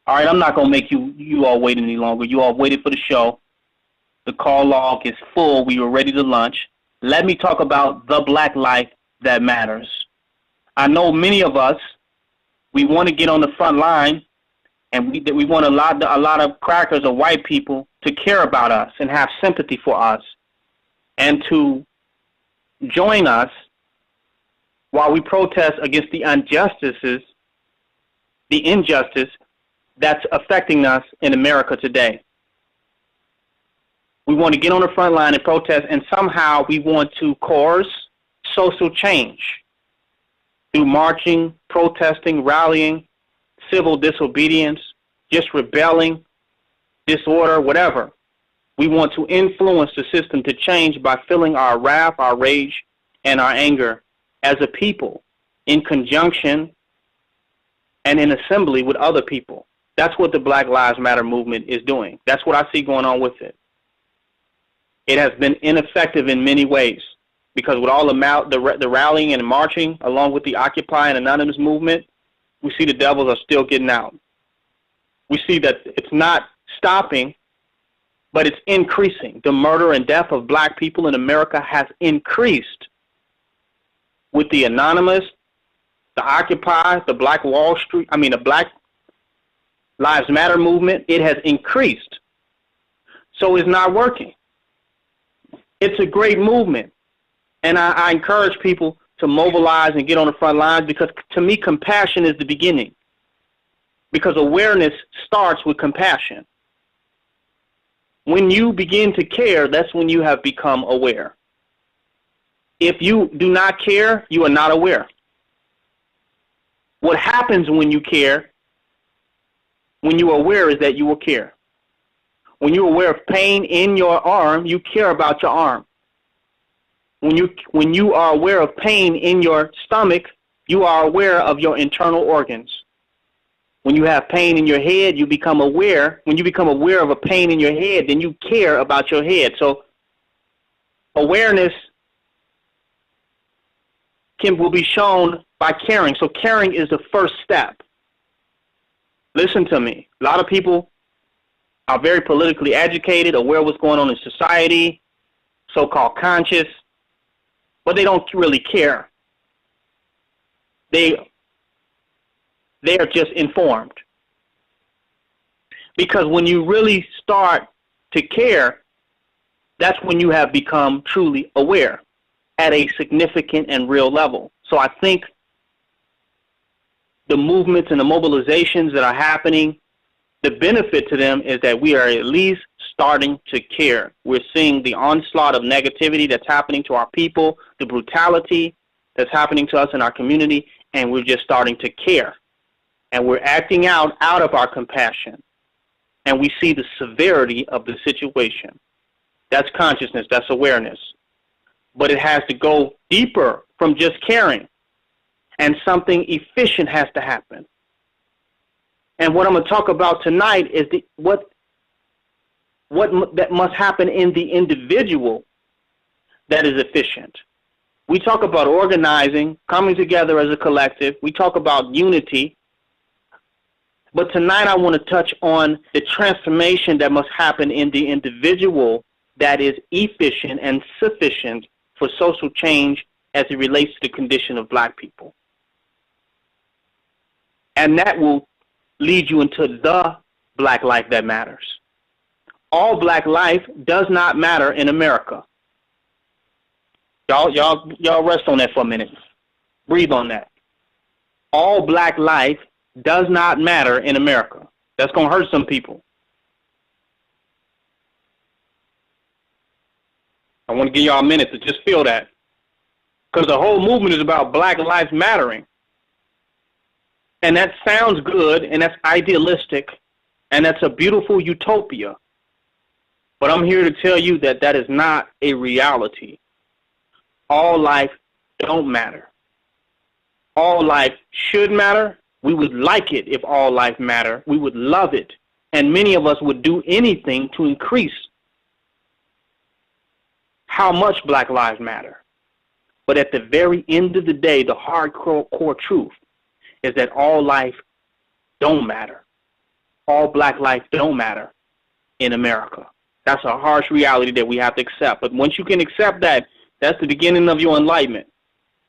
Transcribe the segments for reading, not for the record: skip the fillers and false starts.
All right, I'm not going to make you all wait any longer. You all waited for the show. The call log is full. We were ready to lunch. Let me talk about the black life that matters. I know many of us, we want to get on the front line, and we want a lot of crackers or white people to care about us and have sympathy for us and to join us while we protest against the injustice that's affecting us in America today. We want to get on the front line and protest, and somehow we want to coerce social change through marching, protesting, rallying, civil disobedience, just rebelling, disorder, whatever. We want to influence the system to change by filling our wrath, our rage, and our anger as a people in conjunction and in assembly with other people. That's what the Black Lives Matter movement is doing. That's what I see going on with it. It has been ineffective in many ways because with all the rallying and marching, along with the Occupy and Anonymous movement, we see the devils are still getting out. We see that it's not stopping, but it's increasing. The murder and death of black people in America has increased with the Anonymous, the Occupy, the Black Lives Matter movement. It has increased. So it's not working. It's a great movement. And I encourage people to mobilize and get on the front lines because, to me, compassion is the beginning. Because awareness starts with compassion. When you begin to care, that's when you have become aware. If you do not care, you are not aware. What happens when you care, when you are aware, is that you will care. When you're aware of pain in your arm, you care about your arm. When you are aware of pain in your stomach, you are aware of your internal organs. When you have pain in your head, you become aware. When you become aware of a pain in your head, then you care about your head. So awareness will be shown by caring. So caring is the first step. Listen to me. A lot of people are very politically educated, aware of what's going on in society, so-called conscious, but they don't really care. They are just informed. Because when you really start to care, that's when you have become truly aware at a significant and real level. So I think the movements and the mobilizations that are happening, the benefit to them is that we are at least starting to care. We're seeing the onslaught of negativity that's happening to our people, the brutality that's happening to us in our community, and we're just starting to care. And we're acting out of our compassion. And we see the severity of the situation. That's consciousness, that's awareness. But it has to go deeper from just caring. And something efficient has to happen. And what I'm going to talk about tonight is what that must happen in the individual that is efficient. We talk about organizing, coming together as a collective. We talk about unity. But tonight I want to touch on the transformation that must happen in the individual that is efficient and sufficient for social change as it relates to the condition of black people. And that will lead you into the black life that matters. All black life does not matter in America. Y'all rest on that for a minute. Breathe on that. All black life does not matter in America. That's going to hurt some people. I want to give y'all a minute to just feel that. Because the whole movement is about black lives mattering. And that sounds good, and that's idealistic, and that's a beautiful utopia. But I'm here to tell you that that is not a reality. All life don't matter. All life should matter. We would like it if all life mattered. We would love it. And many of us would do anything to increase how much black lives matter. But at the very end of the day, the hardcore truth is that all life don't matter. all black life don't matter in America. That's a harsh reality that we have to accept. But once you can accept that, that's the beginning of your enlightenment,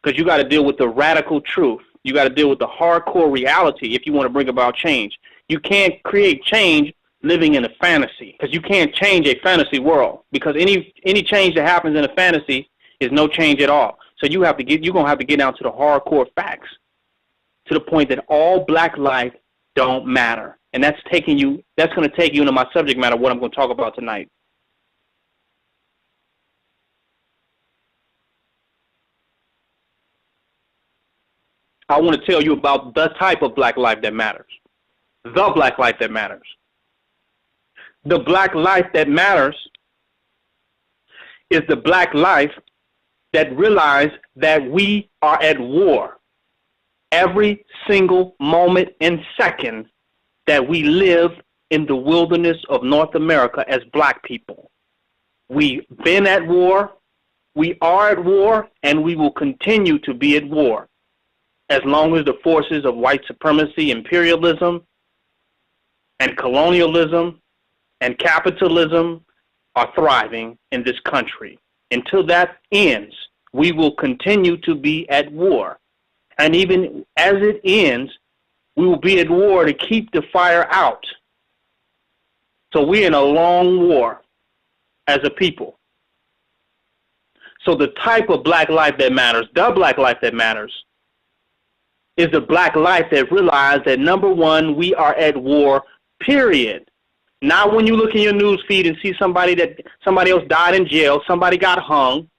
because you got to deal with the radical truth. You got to deal with the hardcore reality if you want to bring about change. You can't create change living in a fantasy, because you can't change a fantasy world, because any change that happens in a fantasy is no change at all. So you're going to have to get down to the hardcore facts, to the point that all black life don't matter. And that's going to take you into my subject matter, what I'm going to talk about tonight. I want to tell you about the type of black life that matters. The black life that matters. The black life that matters is the black life that realizes that we are at war every single moment and second that we live in the wilderness of North America as black people. We've been at war, we are at war, and we will continue to be at war as long as the forces of white supremacy, imperialism, and colonialism, and capitalism are thriving in this country. Until that ends, we will continue to be at war. And even as it ends, we will be at war to keep the fire out. So we're in a long war as a people. So the type of black life that matters, the black life that matters, is the black life that realizes that, number one, we are at war, period. Not when you look in your news feed and see somebody else died in jail, somebody got hung,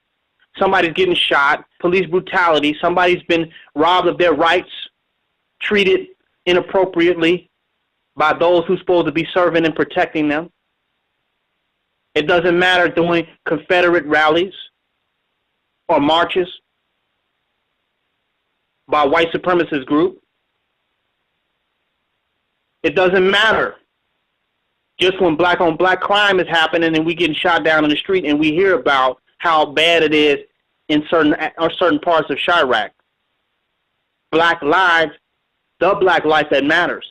somebody's getting shot, police brutality, somebody's been robbed of their rights, treated inappropriately by those who's supposed to be serving and protecting them. It doesn't matter doing Confederate rallies or marches by a white supremacist group. It doesn't matter just when black on black crime is happening and we getting shot down in the street and we hear about how bad it is in certain parts of Chirac. Black lives, the black life that matters,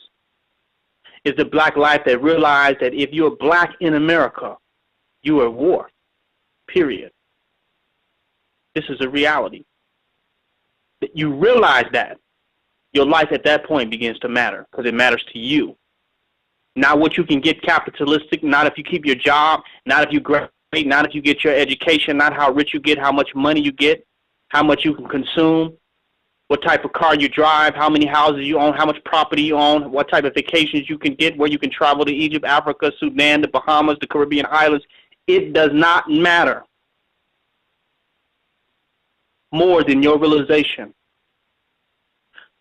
is the black life that realizes that if you're black in America, you are at war, period. This is a reality. That you realize that, your life at that point begins to matter, because it matters to you. Not what you can get capitalistic, not if you keep your job, not if you graduate, not if you get your education, not how rich you get, how much money you get, how much you can consume, what type of car you drive, how many houses you own, how much property you own, what type of vacations you can get, where you can travel to Egypt, Africa, Sudan, the Bahamas, the Caribbean islands. It does not matter more than your realization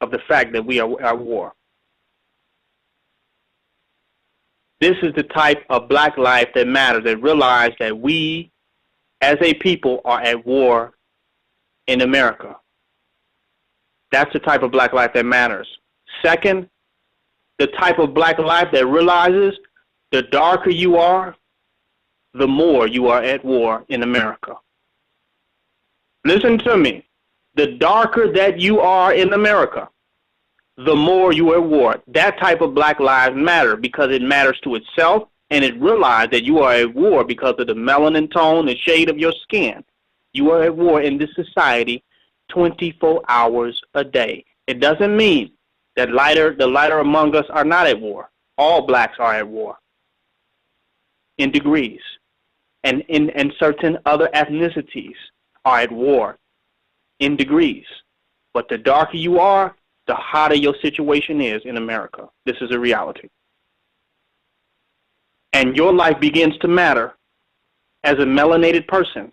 of the fact that we are at war. This is the type of black life that matters, that realize that we, as a people, are at war in America. That's the type of black life that matters. Second, the type of black life that realizes the darker you are, the more you are at war in America. Listen to me. The darker that you are in America, the more you are at war. That type of black lives matter because it matters to itself, and it realizes that you are at war because of the melanin tone, the shade of your skin. You are at war in this society 24 hours a day. It doesn't mean that the lighter among us are not at war. All blacks are at war in degrees, and certain other ethnicities are at war in degrees. But the darker you are, the hotter your situation is in America. This is a reality. And your life begins to matter as a melanated person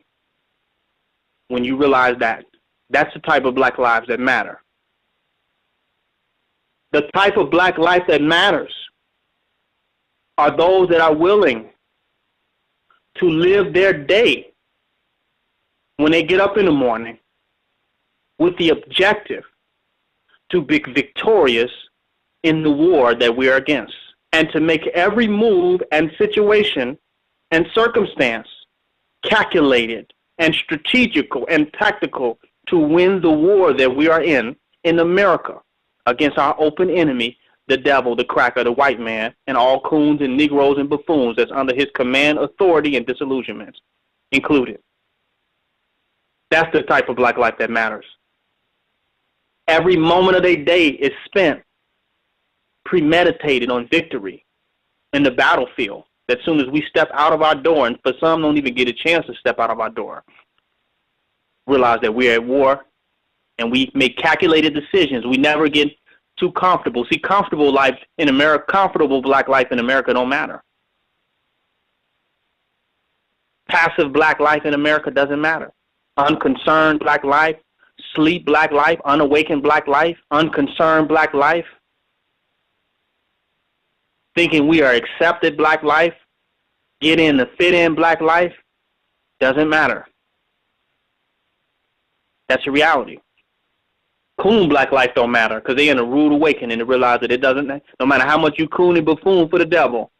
when you realize that. That's the type of black lives that matter. The type of black life that matters are those that are willing to live their day when they get up in the morning with the objective to be victorious in the war that we are against, and to make every move and situation and circumstance calculated and strategical and tactical to win the war that we are in America, against our open enemy, the devil, the cracker, the white man, and all coons and Negroes and buffoons that's under his command, authority, and disillusionment included. That's the type of black life that matters. Every moment of their day is spent premeditated on victory in the battlefield. As soon as we step out of our door, and for some don't even get a chance to step out of our door, realize that we're at war, and we make calculated decisions. We never get too comfortable. See, comfortable life in America, comfortable black life in America don't matter. Passive black life in America doesn't matter. Unconcerned black life, sleep black life, unawakened black life, unconcerned black life, thinking we are accepted black life, get in the fit in black life, doesn't matter. That's a reality. Coon black life don't matter because they're in a rude awakening to realize that it doesn't, no matter how much you coon and buffoon for the devil,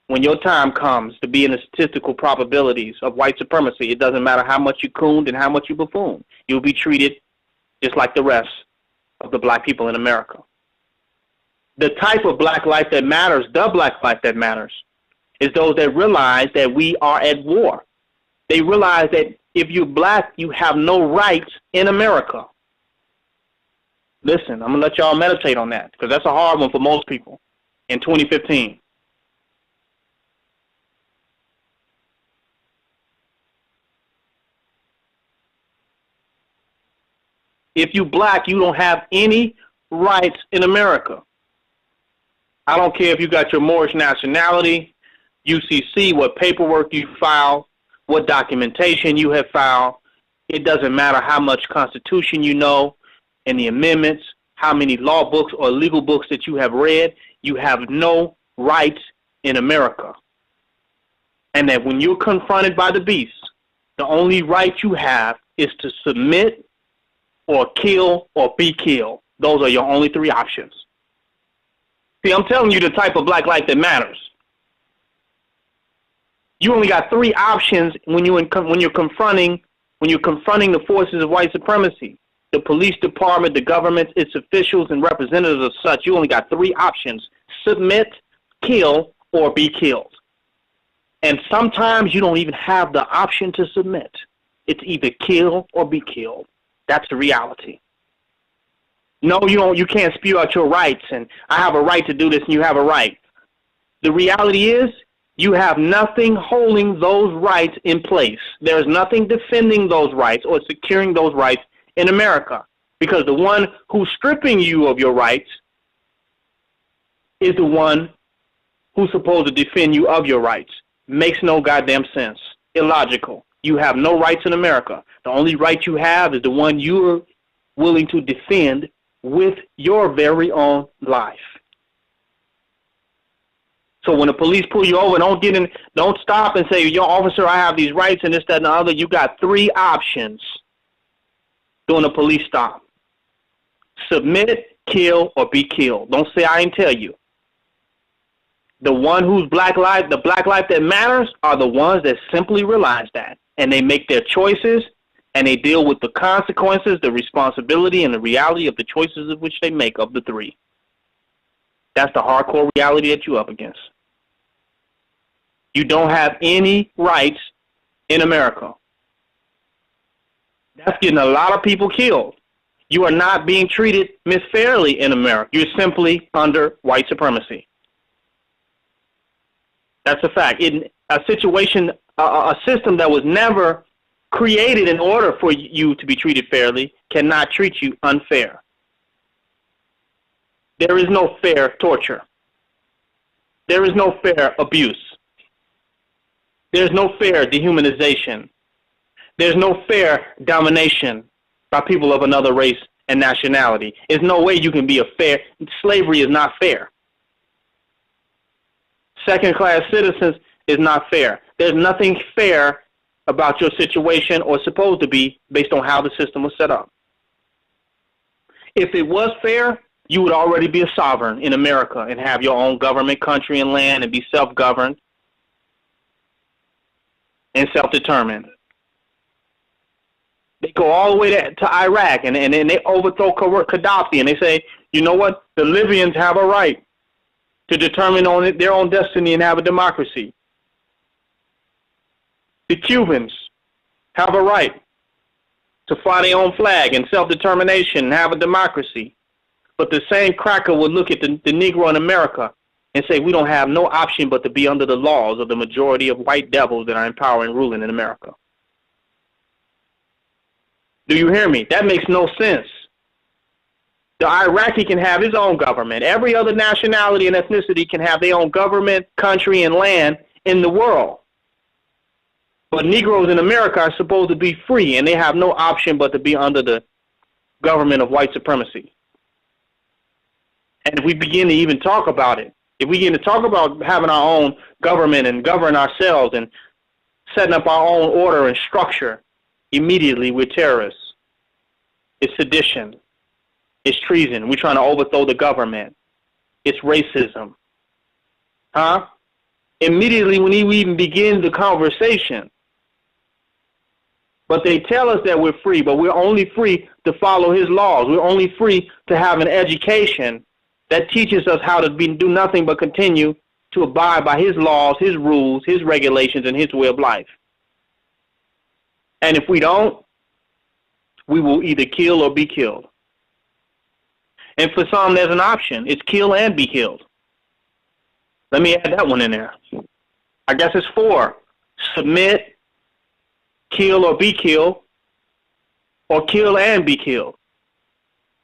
when your time comes to be in the statistical probabilities of white supremacy, it doesn't matter how much you cooned and how much you buffoon. You'll be treated just like the rest of the black people in America. The type of black life that matters, the black life that matters, is those that realize that we are at war. They realize that if you're black, you have no rights in America. Listen, I'm going to let y'all meditate on that because that's a hard one for most people in 2015. If you black, you don't have any rights in America. I don't care if you got your Moorish nationality, UCC, what paperwork you file, what documentation you have filed. It doesn't matter how much Constitution you know and the amendments, how many law books or legal books that you have read. You have no rights in America. And that when you're confronted by the beast, the only right you have is to submit or kill or be killed. Those are your only three options. See, I'm telling you the type of black life that matters. You only got three options when you're confronting the forces of white supremacy. The police department, the government, its officials and representatives of such. You only got three options: submit, kill, or be killed. And sometimes you don't even have the option to submit. It's either kill or be killed. That's the reality. No, you can't spew out your rights and I have a right to do this and you have a right. The reality is you have nothing holding those rights in place. There's nothing defending those rights or securing those rights in America, because the one who's stripping you of your rights is the one who's supposed to defend you of your rights. Makes no goddamn sense. Illogical. You have no rights in America. The only right you have is the one you're willing to defend with your very own life. So when the police pull you over, don't stop and say, "Yo, officer, I have these rights and this, that, and the other." You got three options during a police stop: submit, kill, or be killed. Don't say I didn't tell you. The one whose black life, the black life that matters, are the ones that simply realize that, and they make their choices, and they deal with the consequences, the responsibility, and the reality of the choices of which they make of the three. That's the hardcore reality that you're up against. You don't have any rights in America. That's getting a lot of people killed. You are not being treated fairly in America. You're simply under white supremacy. That's a fact. In a situation, a system that was never created in order for you to be treated fairly cannot treat you unfair. There is no fair torture. There is no fair abuse. There's no fair dehumanization. There's no fair domination by people of another race and nationality. There's no way you can be a fair. Slavery is not fair. Second-class citizens is not fair. There's nothing fair about your situation or supposed to be based on how the system was set up. If it was fair, you would already be a sovereign in America and have your own government, country, and land and be self-governed and self-determined. They go all the way to Iraq and they overthrow Gaddafi and they say, You know what? The Libyans have a right to determine on their own destiny and have a democracy. The Cubans have a right to fly their own flag and self-determination and have a democracy. But the same cracker would look at the Negro in America and say, we don't have no option but to be under the laws of the majority of white devils that are in power and ruling in America. Do you hear me? That makes no sense. The Iraqi can have his own government. Every other nationality and ethnicity can have their own government, country, and land in the world. But Negroes in America are supposed to be free, and they have no option but to be under the government of white supremacy. And if we begin to even talk about it, if we begin to talk about having our own government and govern ourselves and setting up our own order and structure, immediately we're terrorists. It's sedition. It's treason. We're trying to overthrow the government. It's racism. Huh? Immediately when we even begin the conversation. But they tell us that we're free, but we're only free to follow his laws. We're only free to have an education that teaches us how to do nothing but continue to abide by his laws, his rules, his regulations, and his way of life. And if we don't, we will either kill or be killed. And for some, there's an option. It's kill and be killed. Let me add that one in there. I guess it's 4. Submit, kill or be killed, or kill and be killed.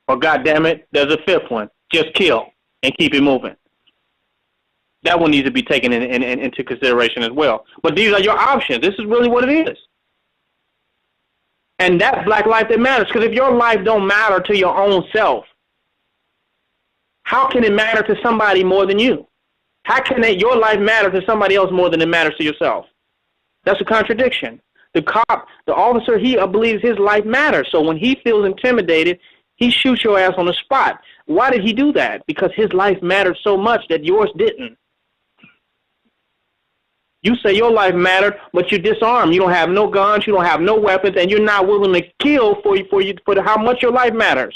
Or, goddammit, there's a 5th one. Just kill and keep it moving. That one needs to be taken into consideration as well. But these are your options. This is really what it is. And that's black life that matters. Because if your life don't matter to your own self, how can it matter to somebody more than you? How can your life matter to somebody else more than it matters to yourself? That's a contradiction. The cop, the officer, he believes his life matters. So when he feels intimidated, he shoots your ass on the spot. Why did he do that? Because his life mattered so much that yours didn't. You say your life mattered, but you're disarmed. You don't have no guns, you don't have no weapons, and you're not willing to kill for how much your life matters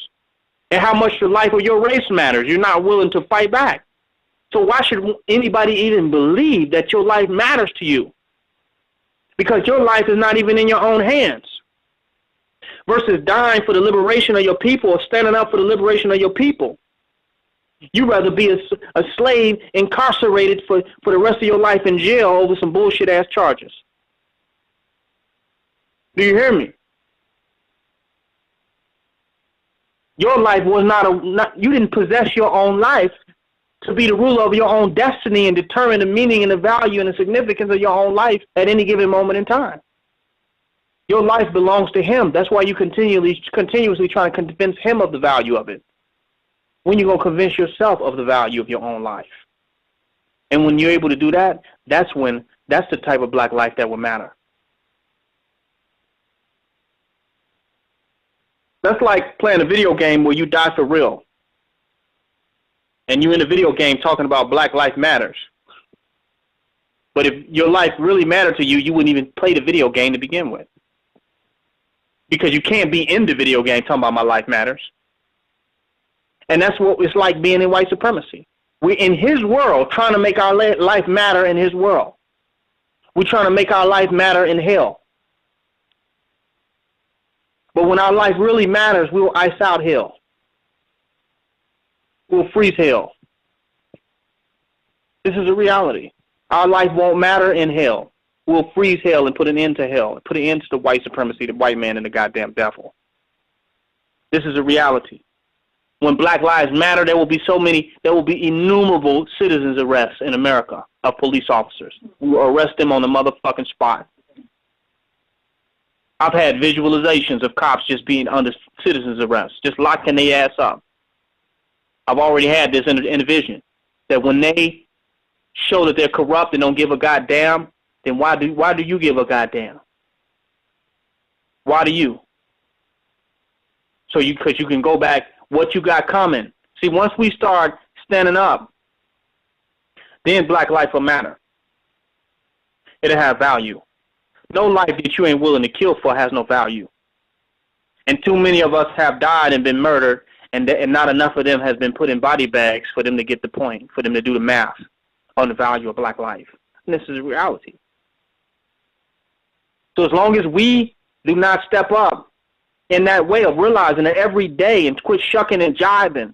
and how much the life of your race matters. You're not willing to fight back. So why should anybody even believe that your life matters to you? Because your life is not even in your own hands. Versus dying for the liberation of your people or standing up for the liberation of your people. You'd rather be a slave incarcerated for the rest of your life in jail over some bullshit-ass charges. Do you hear me? Your life was you didn't possess your own life to be the ruler of your own destiny and determine the meaning and the value and the significance of your own life at any given moment in time. Your life belongs to him. That's why you continuously try to convince him of the value of it. When you're going to convince yourself of the value of your own life. And when you're able to do that, that's the type of black life that will matter. That's like playing a video game where you die for real. And you're in a video game talking about Black Life Matters. But if your life really mattered to you, you wouldn't even play the video game to begin with. Because you can't be in the video game talking about my life matters. And that's what it's like being in white supremacy. We're in his world trying to make our life matter in his world. We're trying to make our life matter in hell. But when our life really matters, we will ice out hell. We'll freeze hell. This is a reality. Our life won't matter in hell. We'll freeze hell and put an end to hell, put an end to the white supremacy, the white man, and the goddamn devil. This is a reality. When Black Lives Matter, there will be innumerable citizens arrests in America of police officers. We will arrest them on the motherfucking spot. I've had visualizations of cops just being under citizens arrest, just locking their ass up. I've already had this in the vision, that when they show that they're corrupt and don't give a goddamn, then why do you give a goddamn? Why do you? Because you can go back, what you got coming. See, once we start standing up, then black life will matter. It'll have value. No life that you ain't willing to kill for has no value. And too many of us have died and been murdered and not enough of them has been put in body bags for them to get the point, for them to do the math on the value of black life. And this is a reality. So as long as we do not step up in that way of realizing that every day and quit shucking and jiving,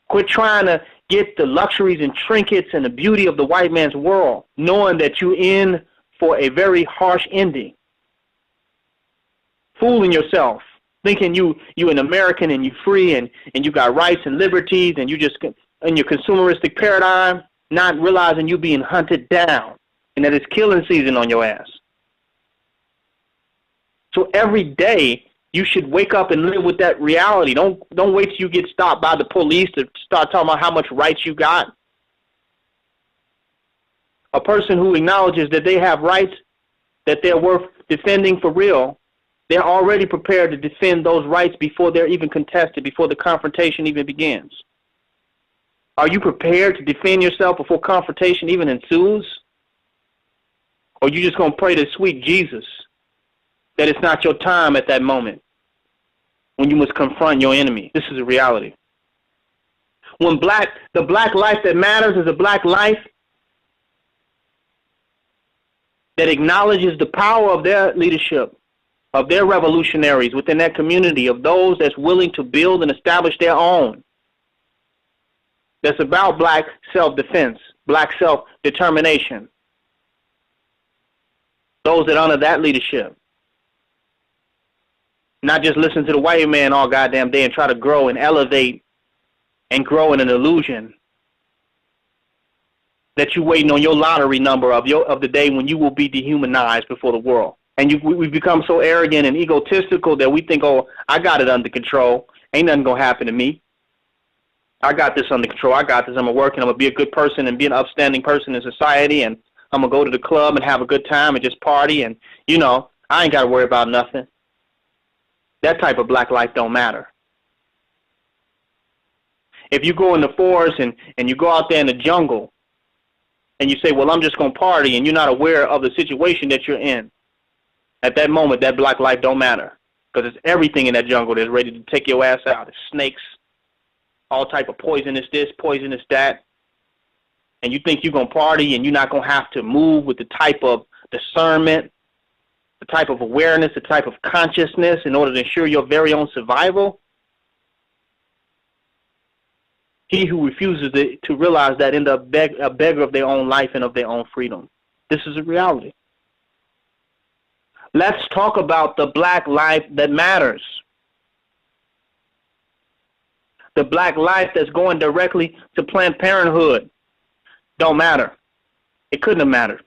quit trying to get the luxuries and trinkets and the beauty of the white man's world, knowing that you're in for a very harsh ending, fooling yourself, thinking you're an American and you're free and you got rights and liberties and you just in your consumeristic paradigm, not realizing you're being hunted down and that it's killing season on your ass. So every day you should wake up and live with that reality. Don't wait till you get stopped by the police to start talking about how much rights you got. A person who acknowledges that they have rights, that they're worth defending for real, they're already prepared to defend those rights before they're even contested, before the confrontation even begins. Are you prepared to defend yourself before confrontation even ensues? Or are you just going to pray to sweet Jesus that it's not your time at that moment when you must confront your enemy? This is a reality. When the black life that matters is a black life that acknowledges the power of their leadership, of their revolutionaries within that community, of those that's willing to build and establish their own. That's about black self-defense, black self-determination. Those that honor that leadership. Not just listen to the white man all goddamn day and try to grow and elevate and grow in an illusion that you're waiting on your lottery number of the day when you will be dehumanized before the world. And we've become so arrogant and egotistical that we think, oh, I got it under control. Ain't nothing going to happen to me. I got this under control. I got this. I'm going to work and I'm going to be a good person and be an upstanding person in society. And I'm going to go to the club and have a good time and just party. And, I ain't got to worry about nothing. That type of black life don't matter. If you go in the forest and you go out there in the jungle and you say, well, I'm just going to party, and you're not aware of the situation that you're in, at that moment, that black life don't matter, because it's everything in that jungle that's ready to take your ass out. It's snakes, all type of poisonous this, poisonous that, and you think you're going to party and you're not going to have to move with the type of discernment, the type of awareness, the type of consciousness in order to ensure your very own survival. He who refuses to realize that ends up a beggar of their own life and of their own freedom. This is a reality. Let's talk about the black life that matters. The black life that's going directly to Planned Parenthood don't matter. It couldn't have mattered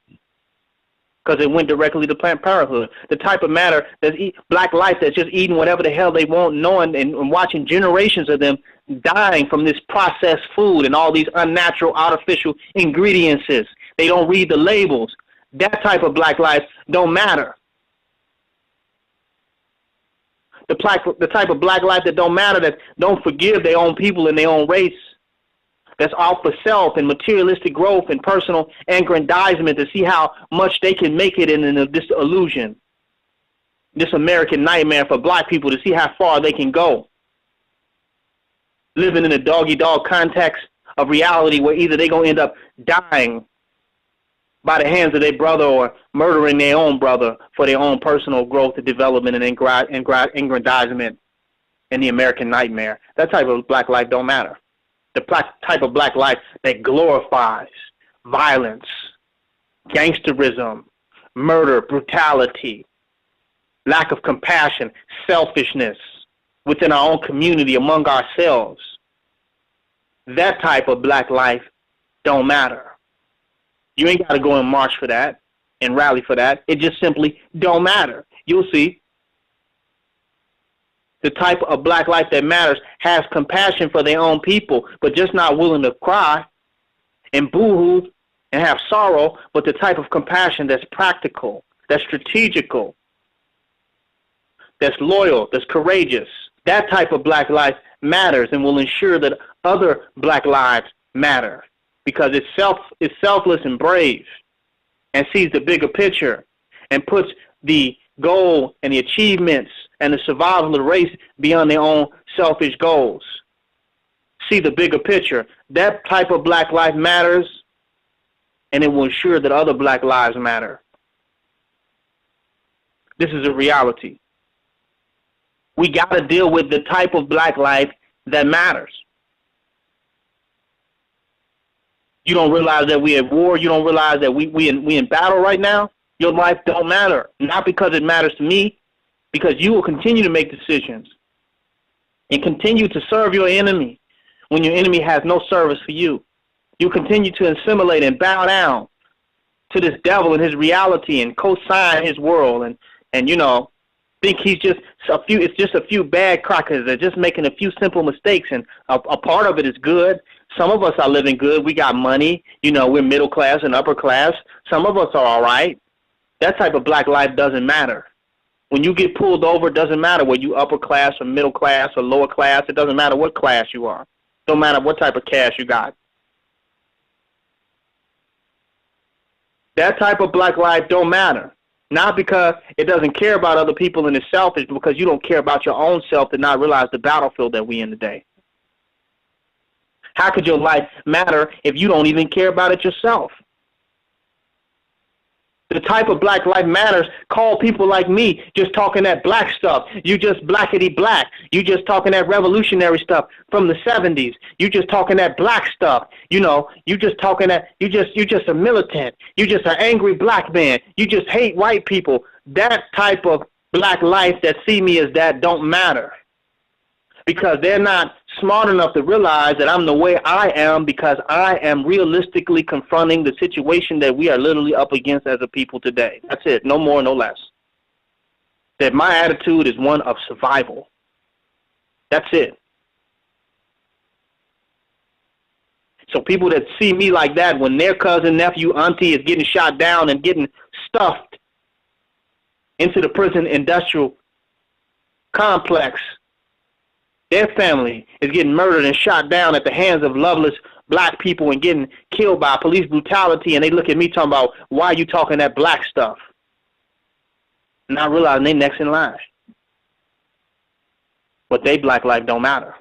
because it went directly to Planned Parenthood. The type of matter that's black life that's just eating whatever the hell they want, knowing and watching generations of them dying from this processed food and all these unnatural, artificial ingredients. They don't read the labels. That type of black life don't matter. The type of black life that don't matter, that don't forgive their own people and their own race, that's all for self and materialistic growth and personal aggrandizement to see how much they can make it in this illusion, this American nightmare for black people, to see how far they can go. Living in a dog-eat-dog context of reality where either they're going to end up dying by the hands of their brother or murdering their own brother for their own personal growth and development and aggrandizement in the American nightmare. That type of black life don't matter. The type of black life that glorifies violence, gangsterism, murder, brutality, lack of compassion, selfishness within our own community, among ourselves. That type of black life don't matter. You ain't got to go and march for that and rally for that. It just simply don't matter. You'll see. The type of black life that matters has compassion for their own people, but just not willing to cry and boo-hoo and have sorrow, but the type of compassion that's practical, that's strategical, that's loyal, that's courageous. That type of black life matters and will ensure that other black lives matter, because it's selfless and brave and sees the bigger picture and puts the goal and the achievements and the survival of the race beyond their own selfish goals. See the bigger picture. That type of Black life matters, and it will ensure that other Black lives matter. This is a reality. We got to deal with the type of Black life that matters. You don't realize that we're at war. You don't realize that we in battle right now. Your life don't matter. Not because it matters to me, because you will continue to make decisions and continue to serve your enemy when your enemy has no service for you. You continue to assimilate and bow down to this devil and his reality and co-sign his world and you know, think he's just it's just a few bad crackers. They're just making a few simple mistakes, and a part of it is good. Some of us are living good. We got money. You know, we're middle class and upper class. Some of us are all right. That type of Black life doesn't matter. When you get pulled over, it doesn't matter whether you upper class or middle class or lower class. It doesn't matter what class you are. Don't matter what type of cash you got. That type of Black life don't matter. Not because it doesn't care about other people and it's selfish, but because you don't care about your own self to not realize the battlefield that we in today. How could your life matter if you don't even care about it yourself? The type of Black life matters. Call people like me just talking that black stuff. You just blackety black. You just talking that revolutionary stuff from the 70s. You just talking that black stuff. You know, you just talking that you just a militant. You just an angry Black man. You just hate white people. That type of Black life that see me as that don't matter. Because they're not smart enough to realize that I'm the way I am, because I am realistically confronting the situation that we are literally up against as a people today. That's it. No more, no less. That my attitude is one of survival. That's it. So people that see me like that, when their cousin, nephew, auntie is getting shot down and getting stuffed into the prison industrial complex, their family is getting murdered and shot down at the hands of loveless Black people and getting killed by police brutality, and they look at me talking about, why are you talking that black stuff? Not realizing they next in line. But they Black life don't matter.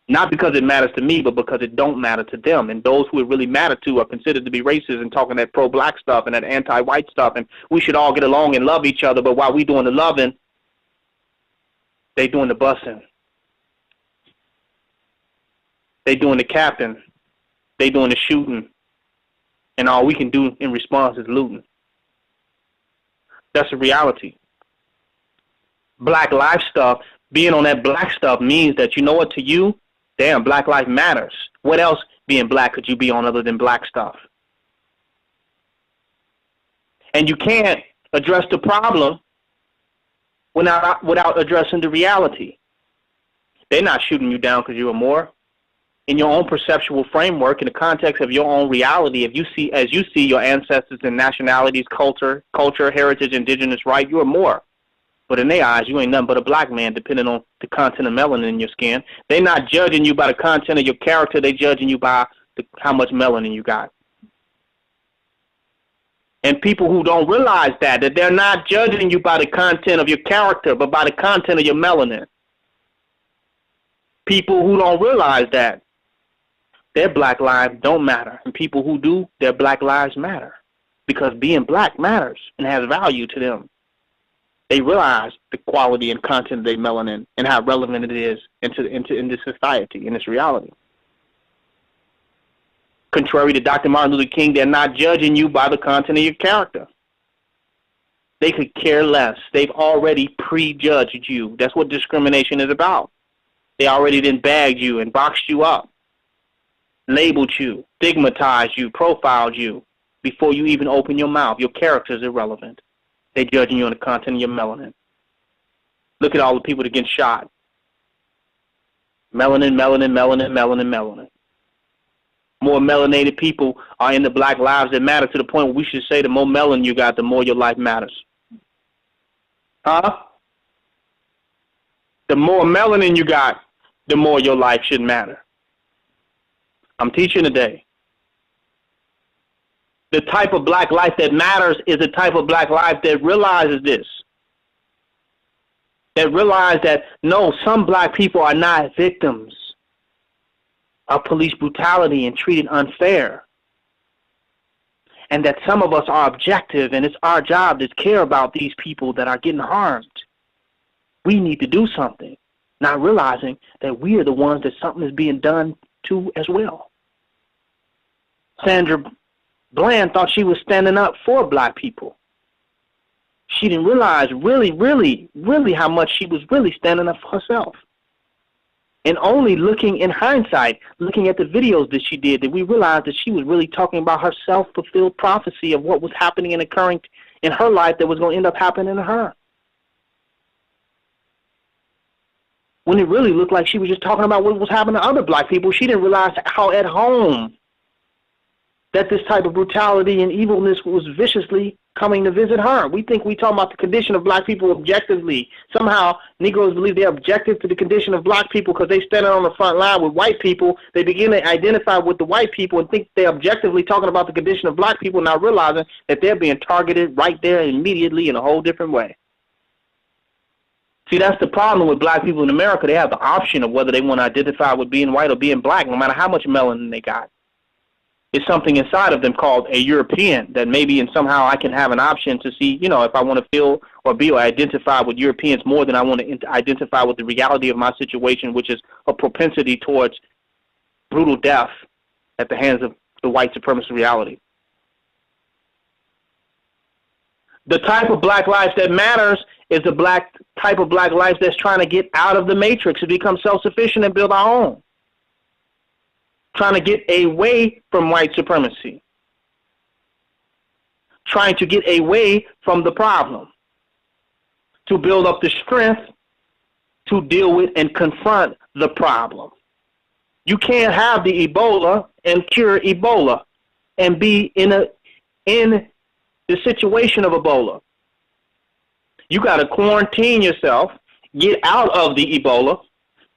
Not because it matters to me, but because it don't matter to them. And those who it really matter to are considered to be racist and talking that pro-Black stuff and that anti-white stuff, and we should all get along and love each other, but while we doing the loving, they doing the busing. They doing the capping, they doing the shooting, and all we can do in response is looting. That's the reality. Black life stuff, being on that black stuff means that, you know what, to you, damn, Black life matters. What else being Black could you be on other than black stuff? And you can't address the problem without addressing the reality. They're not shooting you down because you're a Moor. In your own perceptual framework, in the context of your own reality, if you see, as you see your ancestors and nationalities, culture, heritage, indigenous right, you're more. But in their eyes, you ain't nothing but a Black man, depending on the content of melanin in your skin. They're not judging you by the content of your character. They're judging you by how much melanin you got. And people who don't realize that they're not judging you by the content of your character, but by the content of your melanin. People who don't realize that, their Black lives don't matter. And people who do, their Black lives matter. Because being Black matters and has value to them. They realize the quality and content of their melanin and how relevant it is in this society, in this reality. Contrary to Dr. Martin Luther King, they're not judging you by the content of your character. They could care less. They've already prejudged you. That's what discrimination is about. They already then bagged you and boxed you up, labeled you, stigmatized you, profiled you before you even open your mouth. Your character is irrelevant. They're judging you on the content of your melanin. Look at all the people that get shot. Melanin, melanin, melanin, melanin, melanin. More melanated people are in the Black lives that matter, to the point where we should say the more melanin you got, the more your life matters. Huh? The more melanin you got, the more your life should matter. I'm teaching today. The type of Black life that matters is the type of Black life that realizes this. that realize that, no, some black people are not victims of police brutality and treated unfair. And that some of us are objective, and it's our job to care about these people that are getting harmed. We need to do something, not realizing that we are the ones that something is being done to as well. Sandra Bland thought she was standing up for black people. She didn't realize really how much she was really standing up for herself. And only looking in hindsight, looking at the videos that she did, that we realized that she was really talking about her self-fulfilled prophecy of what was happening and occurring in her life that was going to end up happening to her. When it really looked like she was just talking about what was happening to other black people, she didn't realize how at home that this type of brutality and evilness was viciously coming to visit her. We think we talk about the condition of black people objectively. Somehow, Negroes believe they're objective to the condition of black people because they stand on the front line with white people. They begin to identify with the white people and think they're objectively talking about the condition of black people, not realizing that they're being targeted right there immediately in a whole different way. See, that's the problem with black people in America. They have the option of whether they want to identify with being white or being black, no matter how much melanin they got. It's something inside of them called a European that maybe and somehow I can have an option to see, you know, if I want to feel or be or identify with Europeans more than I want to identify with the reality of my situation, which is a propensity towards brutal death at the hands of the white supremacist reality. The type of black life that matters is the type of black life that's trying to get out of the matrix and become self-sufficient and build our own. Trying to get away from white supremacy. Trying to get away from the problem. To build up the strength to deal with and confront the problem. You can't have the Ebola and cure Ebola and be in the situation of Ebola. You got to quarantine yourself, get out of the Ebola,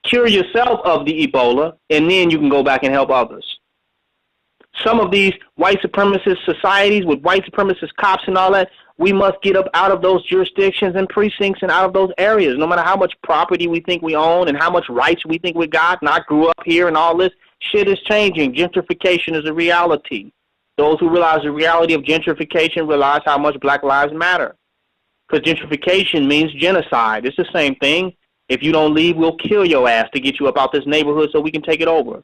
cure yourself of the Ebola, and then you can go back and help others. Some of these white supremacist societies with white supremacist cops and all that, we must get up out of those jurisdictions and precincts and out of those areas. No matter how much property we think we own and how much rights we think we got, and I grew up here and all this, shit is changing. Gentrification is a reality. Those who realize the reality of gentrification realize how much black lives matter. Because gentrification means genocide. It's the same thing. If you don't leave, we'll kill your ass to get you up out this neighborhood so we can take it over.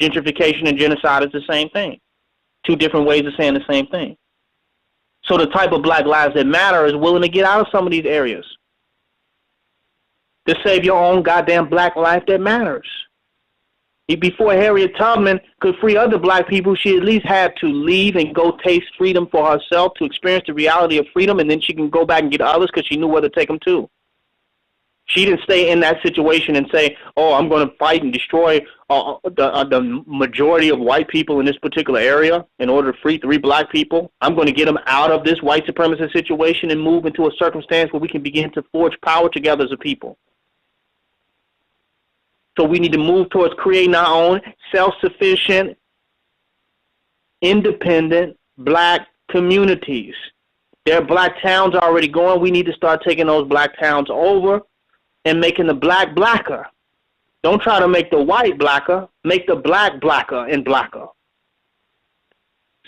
Gentrification and genocide is the same thing. Two different ways of saying the same thing. So the type of black lives that matter is willing to get out of some of these areas to save your own goddamn black life that matters. Before Harriet Tubman could free other black people, she at least had to leave and go taste freedom for herself to experience the reality of freedom, and then she can go back and get others because she knew where to take them to. She didn't stay in that situation and say, oh, I'm going to fight and destroy the majority of white people in this particular area in order to free 3 black people. I'm going to get them out of this white supremacist situation and move into a circumstance where we can begin to forge power together as a people. So we need to move towards creating our own self-sufficient, independent black communities. There are black towns already going. We need to start taking those black towns over and making the black blacker. Don't try to make the white blacker. Make the black blacker and blacker.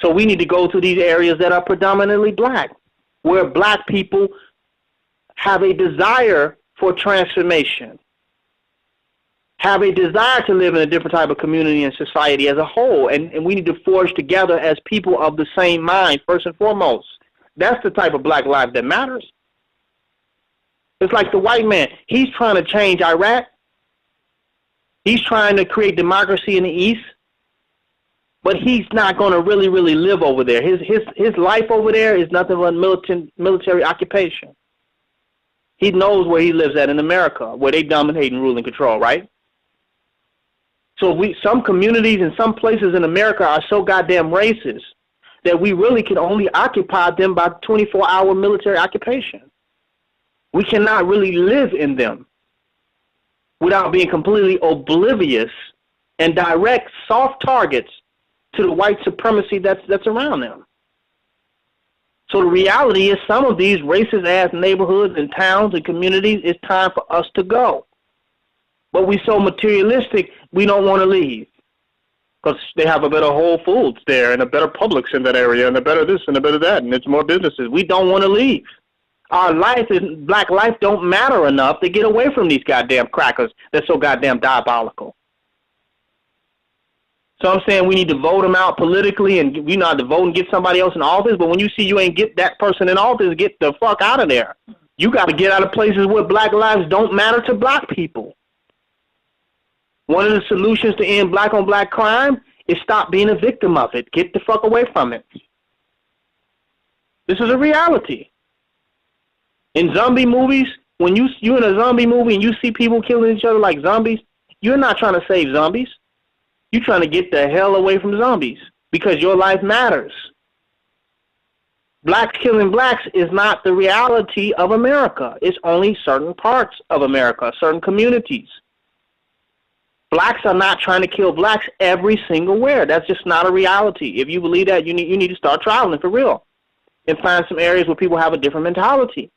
So we need to go to these areas that are predominantly black, where black people have a desire for transformation, have a desire to live in a different type of community and society as a whole. And we need to forge together as people of the same mind, first and foremost. That's the type of black life that matters. It's like the white man. He's trying to change Iraq. He's trying to create democracy in the East. But he's not going to really live over there. His life over there is nothing but military occupation. He knows where he lives at in America, where they dominate and rule and control, right? So some communities and some places in America are so goddamn racist that we really can only occupy them by 24-hour military occupation. We cannot really live in them without being completely oblivious and direct soft targets to the white supremacy that's around them. So the reality is some of these racist-ass neighborhoods and towns and communities, it's time for us to go. But we so materialistic, we don't want to leave. Because they have a better Whole Foods there and a better Publix in that area and a better this and a better that, and it's more businesses. We don't want to leave. Our life, black life, don't matter enough to get away from these goddamn crackers that's so goddamn diabolical. So I'm saying we need to vote them out politically, and we not to vote and get somebody else in office. But when you see you ain't get that person in office, get the fuck out of there. You got to get out of places where black lives don't matter to black people. One of the solutions to end black-on-black crime is stop being a victim of it. Get the fuck away from it. This is a reality. In zombie movies, when you're in a zombie movie and you see people killing each other like zombies, you're not trying to save zombies. You're trying to get the hell away from zombies because your life matters. Blacks killing blacks is not the reality of America. It's only certain parts of America, certain communities. Blacks are not trying to kill blacks every single where. That's just not a reality. If you believe that, you need to start traveling for real and find some areas where people have a different mentality.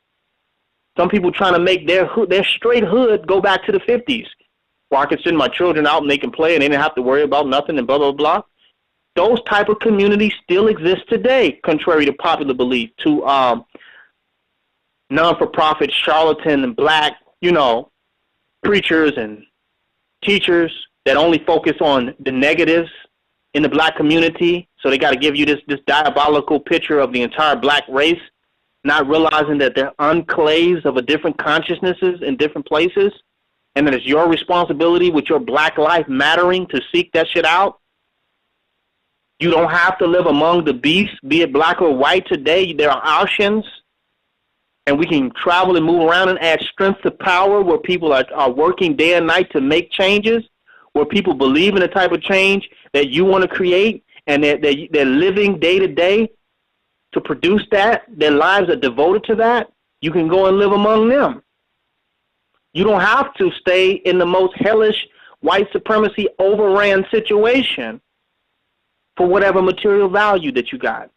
Some people trying to make their straight hood go back to the 50s. Well, I can send my children out and they can play and they didn't have to worry about nothing and blah, blah, blah. Those type of communities still exist today, contrary to popular belief, to non-for-profit charlatan and black, preachers and teachers that only focus on the negatives in the black community. So they got to give you this diabolical picture of the entire black race, not realizing that they're enclaves of a different consciousnesses in different places, and that it's your responsibility with your black life mattering to seek that shit out. You don't have to live among the beasts, be it black or white today. There are options, and we can travel and move around and add strength to power where people are working day and night to make changes, where people believe in the type of change that you want to create, and they're living day to day to produce that. Their lives are devoted to that. You can go and live among them. You don't have to stay in the most hellish white supremacy overran situation for whatever material value that you got.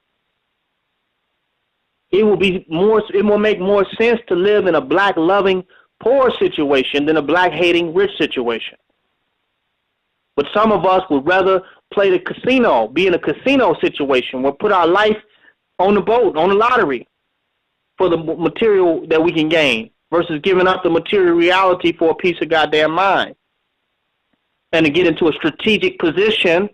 It will make more sense to live in a black loving poor situation than a black hating rich situation. But some of us would rather play the casino, be in a casino situation, where put our life on the boat, on the lottery for the material that we can gain, versus giving up the material reality for a piece of goddamn mind. And to get into a strategic position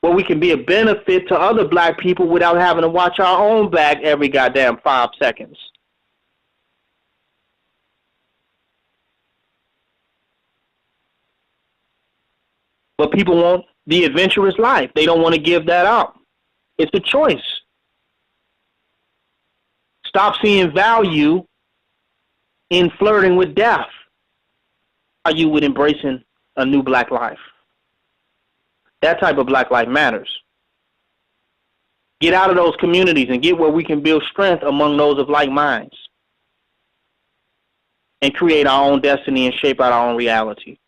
where we can be a benefit to other black people without having to watch our own back every goddamn 5 seconds. But people want the adventurous life. They don't want to give that up. It's a choice. Stop seeing value in flirting with death. Are you with embracing a new black life? That type of black life matters. Get out of those communities and get where we can build strength among those of like minds and create our own destiny and shape out our own reality.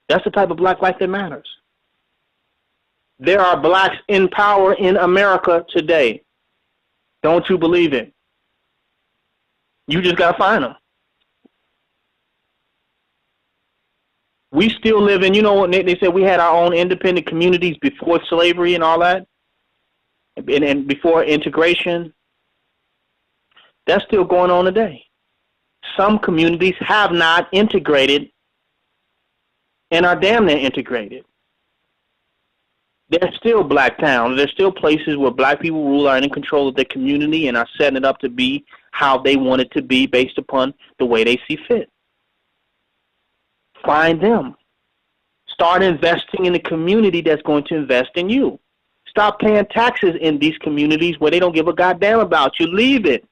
That's the type of black life that matters. There are blacks in power in America today. Don't you believe it? You just got to find them. We still live in, they said we had our own independent communities before slavery and all that, and before integration. That's still going on today. Some communities have not integrated and are damn near integrated. There's still black towns. There's still places where black people rule, are in control of their community, and are setting it up to be how they want it to be based upon the way they see fit. Find them. Start investing in the community that's going to invest in you. Stop paying taxes in these communities where they don't give a goddamn about you. Leave it.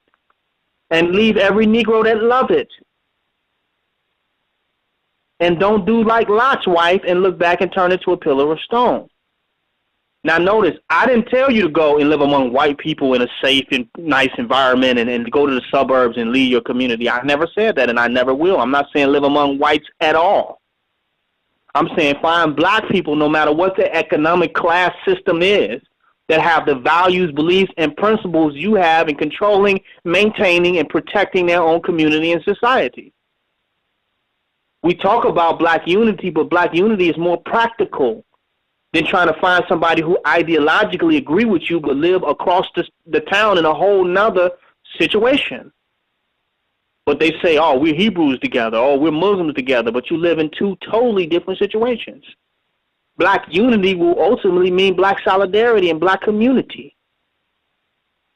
And leave every Negro that love it. And don't do like Lot's wife and look back and turn into a pillar of stone. Now notice, I didn't tell you to go and live among white people in a safe and nice environment and go to the suburbs and leave your community. I never said that, and I never will. I'm not saying live among whites at all. I'm saying find black people, no matter what their economic class system is, that have the values, beliefs, and principles you have in controlling, maintaining, and protecting their own community and society. We talk about black unity, but black unity is more practical than trying to find somebody who ideologically agree with you but live across the town in a whole nother situation. But they say, oh, we're Hebrews together, oh, we're Muslims together, but you live in two totally different situations. Black unity will ultimately mean black solidarity and black community,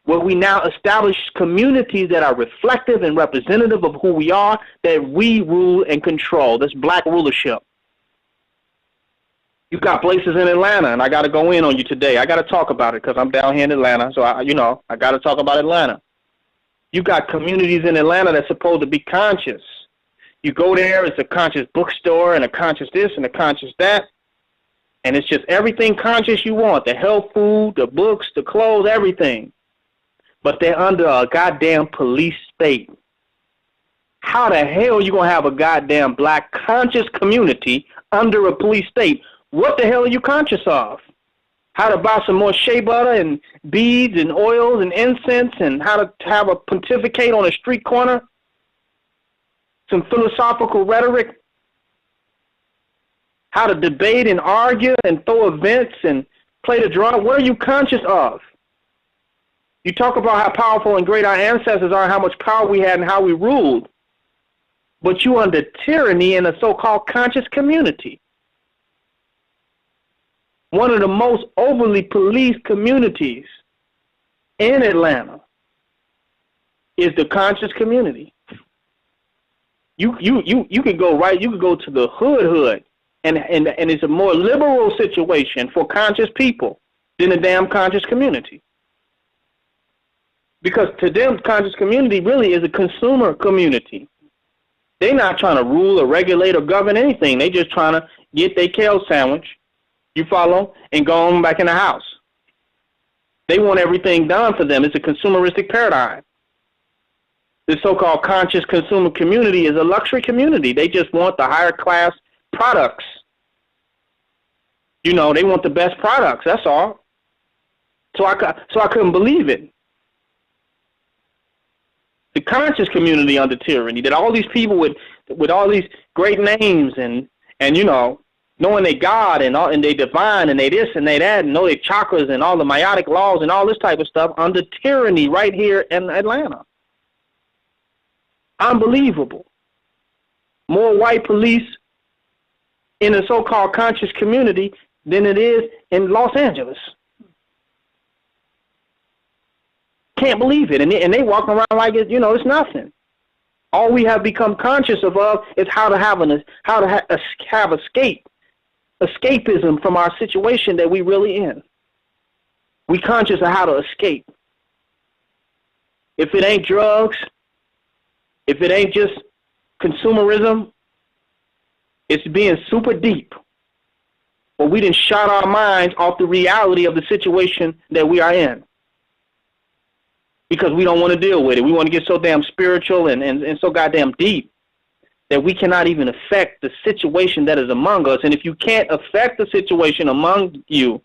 where we now establish communities that are reflective and representative of who we are, that we rule and control. That's black rulership. You got places in Atlanta, and I got to go in on you today. I got to talk about it because I'm down here in Atlanta, so I got to talk about Atlanta. You got communities in Atlanta that's supposed to be conscious. You go there, it's a conscious bookstore and a conscious this and a conscious that, and it's just everything conscious you want, the health food, the books, the clothes, everything. But they're under a goddamn police state. How the hell are you going to have a goddamn black conscious community under a police state? What the hell are you conscious of? How to buy some more shea butter and beads and oils and incense, and how to have a pontificate on a street corner? Some philosophical rhetoric? How to debate and argue and throw events and play the drum? What are you conscious of? You talk about how powerful and great our ancestors are and how much power we had and how we ruled. But you under tyranny in a so-called conscious community. One of the most overly policed communities in Atlanta is the conscious community. You can go right, you can go to the hood, and it's a more liberal situation for conscious people than the damn conscious community. Because to them, conscious community really is a consumer community. They're not trying to rule or regulate or govern anything. They're just trying to get their kale sandwich, you follow, and go on back in the house. They want everything done for them. It's a consumeristic paradigm. The so-called conscious consumer community is a luxury community. They just want the higher class products. You know, they want the best products, that's all. So I couldn't believe it. The conscious community under tyranny, that all these people with all these great names and you know, knowing they God and they divine and they this and they that and know their chakras and all the meiotic laws and all this type of stuff under tyranny right here in Atlanta. Unbelievable. More white police in a so-called conscious community than it is in Los Angeles. Can't believe it. And they walk around like it, you know, it's nothing. All we have become conscious of is how to have escapism from our situation that we really in. We conscious of how to escape. If it ain't drugs, if it ain't just consumerism, it's being super deep. But we didn't shut our minds off the reality of the situation that we are in. Because we don't want to deal with it. We want to get so damn spiritual and so goddamn deep that we cannot even affect the situation that is among us. And if you can't affect the situation among you,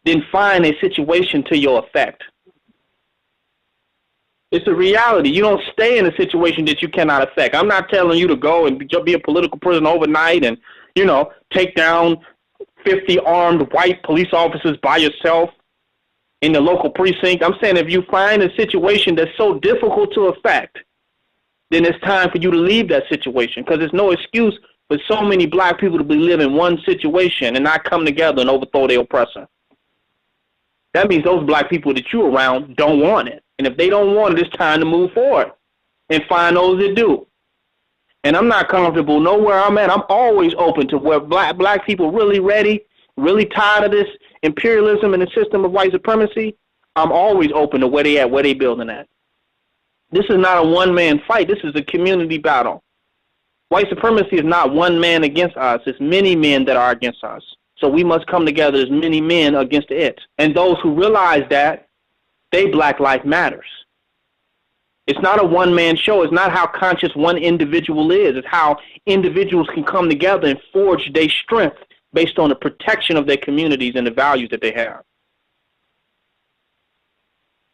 then find a situation to your effect. It's a reality. You don't stay in a situation that you cannot affect. I'm not telling you to go and be a political prisoner overnight and, you know, take down 50 armed white police officers by yourself in the local precinct. I'm saying if you find a situation that's so difficult to affect, then it's time for you to leave that situation, because there's no excuse for so many black people to be living one situation and not come together and overthrow their oppressor. That means those black people that you're around don't want it. And if they don't want it, it's time to move forward and find those that do. And I'm not comfortable nowhere I'm at. I'm always open to where black people really ready, really tired of this imperialism and the system of white supremacy. I'm always open to where they at, where they building at. This is not a one-man fight. This is a community battle. White supremacy is not one man against us. It's many men that are against us. So we must come together as many men against it. And those who realize that, they Black Life Matters. It's not a one-man show. It's not how conscious one individual is. It's how individuals can come together and forge their strength based on the protection of their communities and the values that they have.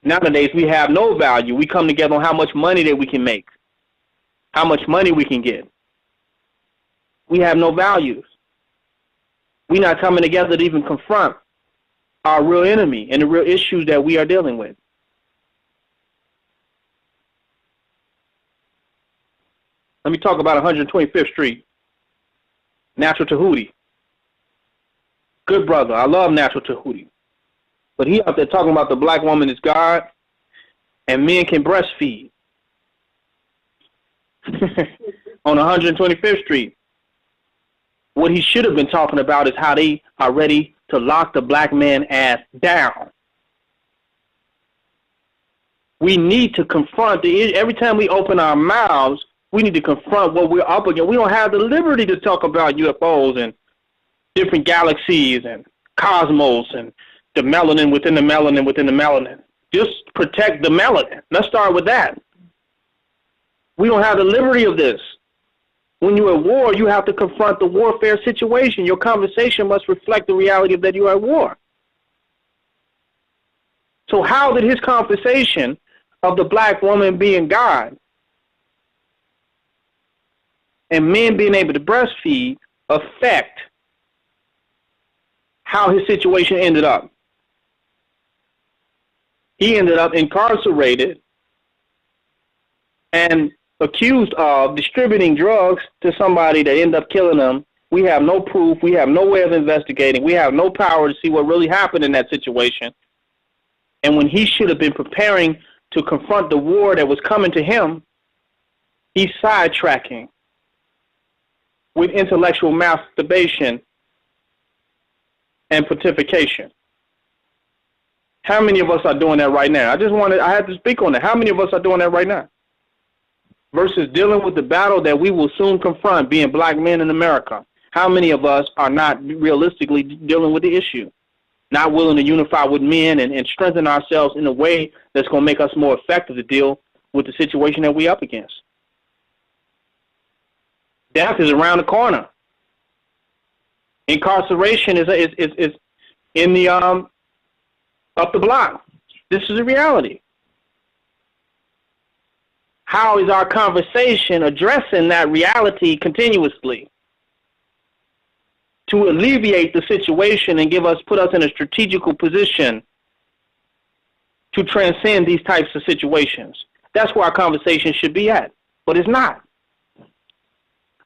Nowadays, we have no value. We come together on how much money that we can make, how much money we can get. We have no values. We're not coming together to even confront our real enemy and the real issues that we are dealing with. Let me talk about 125th Street. Natural Tahuti. Good brother. I love Natural Tahuti. But he out there talking about the black woman is God and men can breastfeed. On 125th Street. What he should have been talking about is how they are ready to lock the black man ass down. We need to confront every time we open our mouths, we need to confront what we're up against. We don't have the liberty to talk about UFOs and different galaxies and cosmos and the melanin within the melanin within the melanin. Just protect the melanin. Let's start with that. We don't have the liberty of this. When you're at war, you have to confront the warfare situation. Your conversation must reflect the reality that you are at war. So how did his conversation of the black woman being God and men being able to breastfeed affect how his situation ended up? He ended up incarcerated and accused of distributing drugs to somebody that ended up killing them. We have no proof. We have no way of investigating. We have no power to see what really happened in that situation. And when he should have been preparing to confront the war that was coming to him, he's sidetracking with intellectual masturbation and pontification. How many of us are doing that right now? I had to speak on that. How many of us are doing that right now? Versus dealing with the battle that we will soon confront, being black men in America. How many of us are not realistically dealing with the issue? Not willing to unify with men and strengthen ourselves in a way that's going to make us more effective to deal with the situation that we're up against. Death is around the corner. Incarceration is in the up the block. This is a reality. How is our conversation addressing that reality continuously to alleviate the situation and put us in a strategical position to transcend these types of situations? That's where our conversation should be at, but it's not.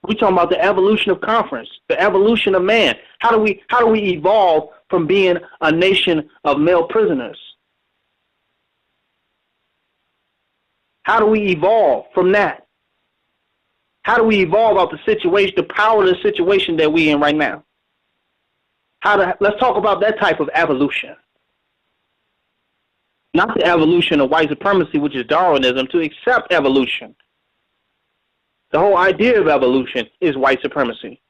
We're talking about the evolution of conference, the evolution of man. How do we evolve from being a nation of male prisoners? How do we evolve from that? How do we evolve out the situation, the powerless situation that we're in right now? Let's talk about that type of evolution. Not the evolution of white supremacy, which is Darwinism, to accept evolution. The whole idea of evolution is white supremacy.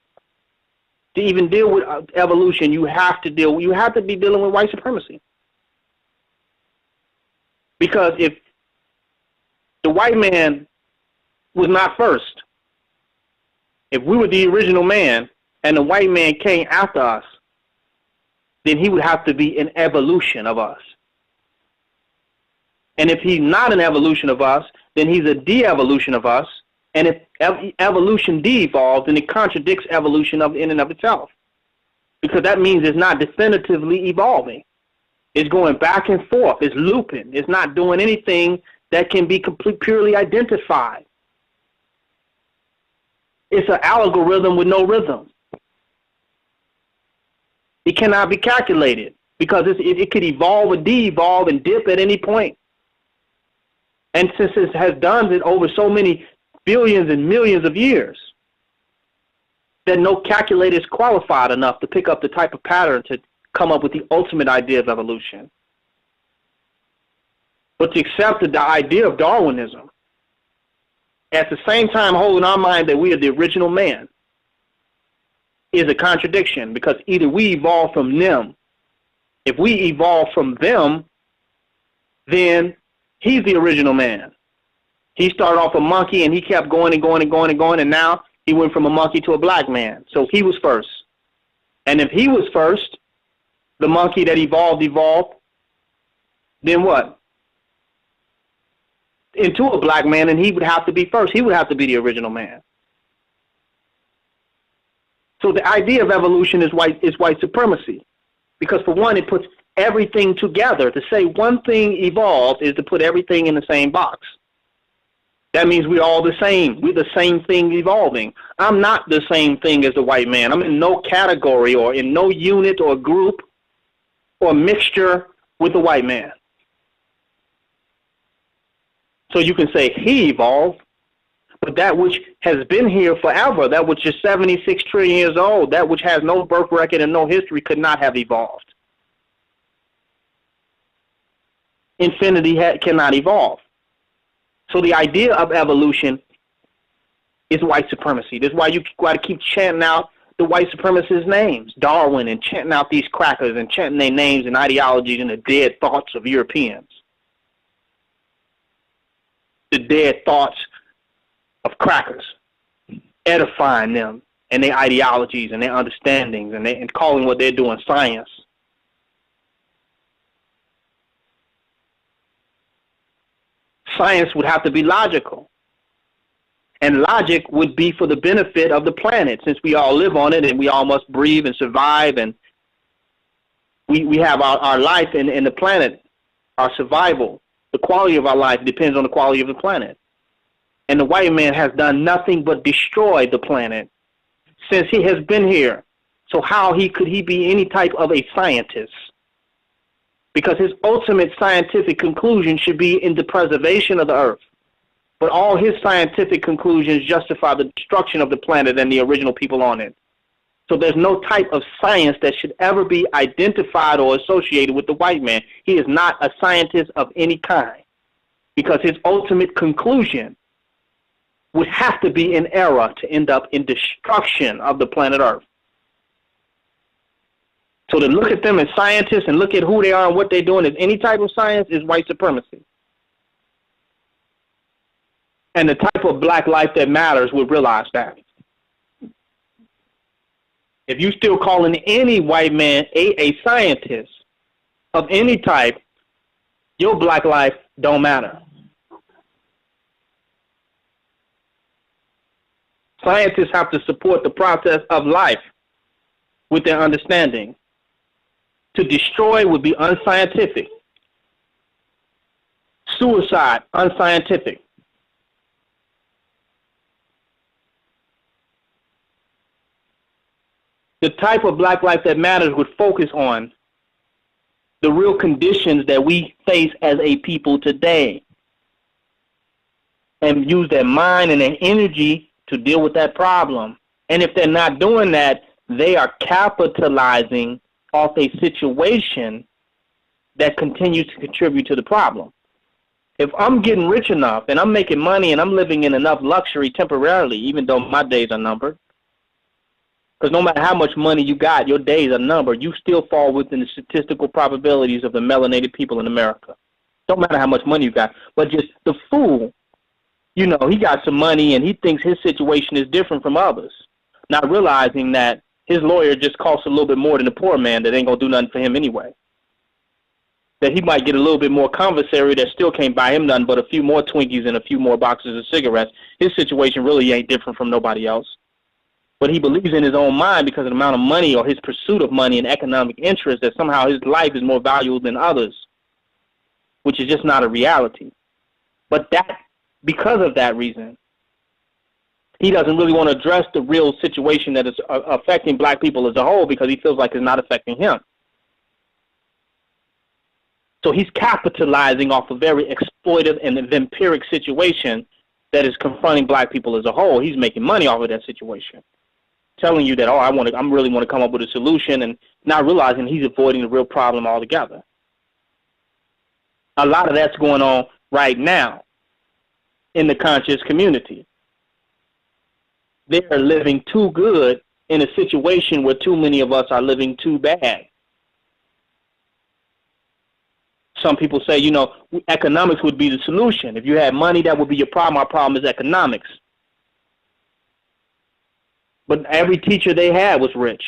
To even deal with evolution, you have to be dealing with white supremacy. Because if the white man was not first, if we were the original man and the white man came after us, then he would have to be an evolution of us. And if he's not an evolution of us, then he's a de-evolution of us. And if evolution de-evolves, then it contradicts evolution in and of itself. Because that means it's not definitively evolving. It's going back and forth. It's looping. It's not doing anything that can be purely identified. It's an algorithm with no rhythm. It cannot be calculated because it could evolve or de-evolve and dip at any point. And since it has done it over so many billions and millions of years, that no calculator is qualified enough to pick up the type of pattern to come up with the ultimate idea of evolution. But to accept the idea of Darwinism, at the same time holding our mind that we are the original man, is a contradiction, because either we evolve from them. If we evolve from them, then he's the original man. He started off a monkey and he kept going and going and going and going, and now he went from a monkey to a black man. So he was first. And if he was first, the monkey that evolved, then what? into a black man, and he would have to be first. He would have to be the original man. So the idea of evolution is white supremacy, because for one, it puts everything together. To say one thing evolved is to put everything in the same box. That means we're all the same. We're the same thing evolving. I'm not the same thing as the white man. I'm in no category or in no unit or group or mixture with the white man. So you can say he evolved, but that which has been here forever, that which is 76 trillion years old, that which has no birth record and no history could not have evolved. Infinity cannot evolve. So the idea of evolution is white supremacy. That's why you got to keep chanting out the white supremacists' names, Darwin, and chanting out these crackers and chanting their names and ideologies and the dead thoughts of Europeans. The dead thoughts of crackers, edifying them and their ideologies and their understandings and calling what they're doing science. Science would have to be logical. And logic would be for the benefit of the planet, since we all live on it and we all must breathe and survive, and we have our life in the planet, our survival. The quality of our life depends on the quality of the planet. And the white man has done nothing but destroy the planet since he has been here. So how could he be any type of a scientist? Because his ultimate scientific conclusion should be in the preservation of the earth. But all his scientific conclusions justify the destruction of the planet and the original people on it. So there's no type of science that should ever be identified or associated with the white man. He is not a scientist of any kind, because his ultimate conclusion would have to be an error to end up in destruction of the planet Earth. So to look at them as scientists and look at who they are and what they're doing as any type of science is white supremacy. And the type of black life that matters would realize that. If you still calling any white man a scientist of any type, your black life don't matter. Scientists have to support the process of life with their understanding. To destroy would be unscientific. Suicide, unscientific. The type of black life that matters would focus on the real conditions that we face as a people today and use their mind and their energy to deal with that problem. And if they're not doing that, they are capitalizing off a situation that continues to contribute to the problem. If I'm getting rich enough and I'm making money and I'm living in enough luxury temporarily, even though my days are numbered, because no matter how much money you got, your days are numbered, you still fall within the statistical probabilities of the melanated people in America. Don't matter how much money you got, but just the fool, you know, he got some money and he thinks his situation is different from others, not realizing that his lawyer just costs a little bit more than the poor man that ain't going to do nothing for him anyway. That he might get a little bit more commissary that still can't buy him nothing but a few more Twinkies and a few more boxes of cigarettes. His situation really ain't different from nobody else. But he believes in his own mind because of the amount of money or his pursuit of money and economic interest that somehow his life is more valuable than others, which is just not a reality. But that, because of that reason, he doesn't really want to address the real situation that is affecting black people as a whole because he feels like it's not affecting him. So he's capitalizing off a very exploitive and vampiric situation that is confronting black people as a whole. He's making money off of that situation, telling you that, oh, I really want to come up with a solution, and not realizing he's avoiding the real problem altogether. A lot of that's going on right now in the conscious community. They're living too good in a situation where too many of us are living too bad. Some people say, you know, economics would be the solution. If you had money, that would be your problem. Our problem is economics. But every teacher they had was rich.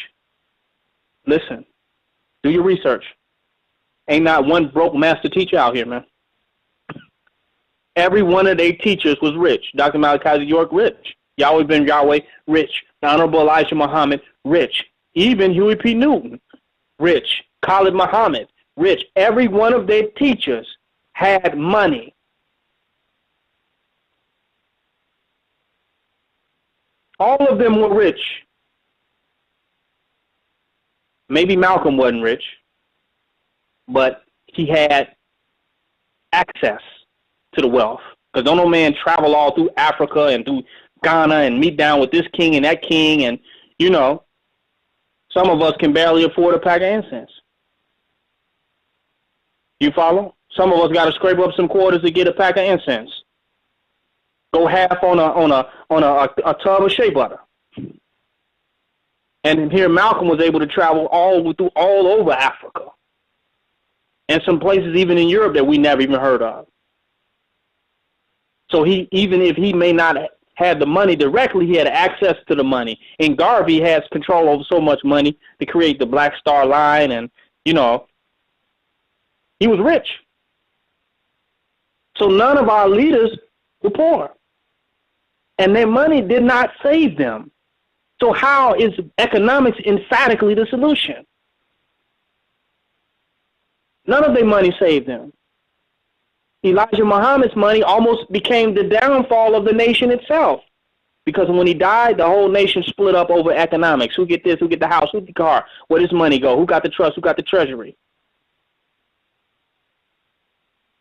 Listen, do your research. Ain't not one broke master teacher out here, man. Every one of their teachers was rich. Dr. Malachi York, rich. Yahweh Ben Yahweh, rich. The Honorable Elijah Muhammad, rich. Even Huey P. Newton, rich. Khalid Muhammad, rich. Every one of their teachers had money. All of them were rich. Maybe Malcolm wasn't rich, but he had access to the wealth. Because don't no man travel all through Africa and through Ghana and meet down with this king and that king. And, you know, some of us can barely afford a pack of incense. You follow? Some of us got to scrape up some quarters to get a pack of incense. Go half on a tub of shea butter. And here Malcolm was able to travel all over Africa. And some places even in Europe that we never even heard of. So even if he may not have the money directly, he had access to the money. And Garvey has control over so much money to create the Black Star Line, and, you know, he was rich. So none of our leaders were poor. And their money did not save them. So how is economics emphatically the solution? None of their money saved them. Elijah Muhammad's money almost became the downfall of the nation itself. Because when he died, the whole nation split up over economics. Who get this? Who get the house? Who get the car? Where does money go? Who got the trust? Who got the treasury?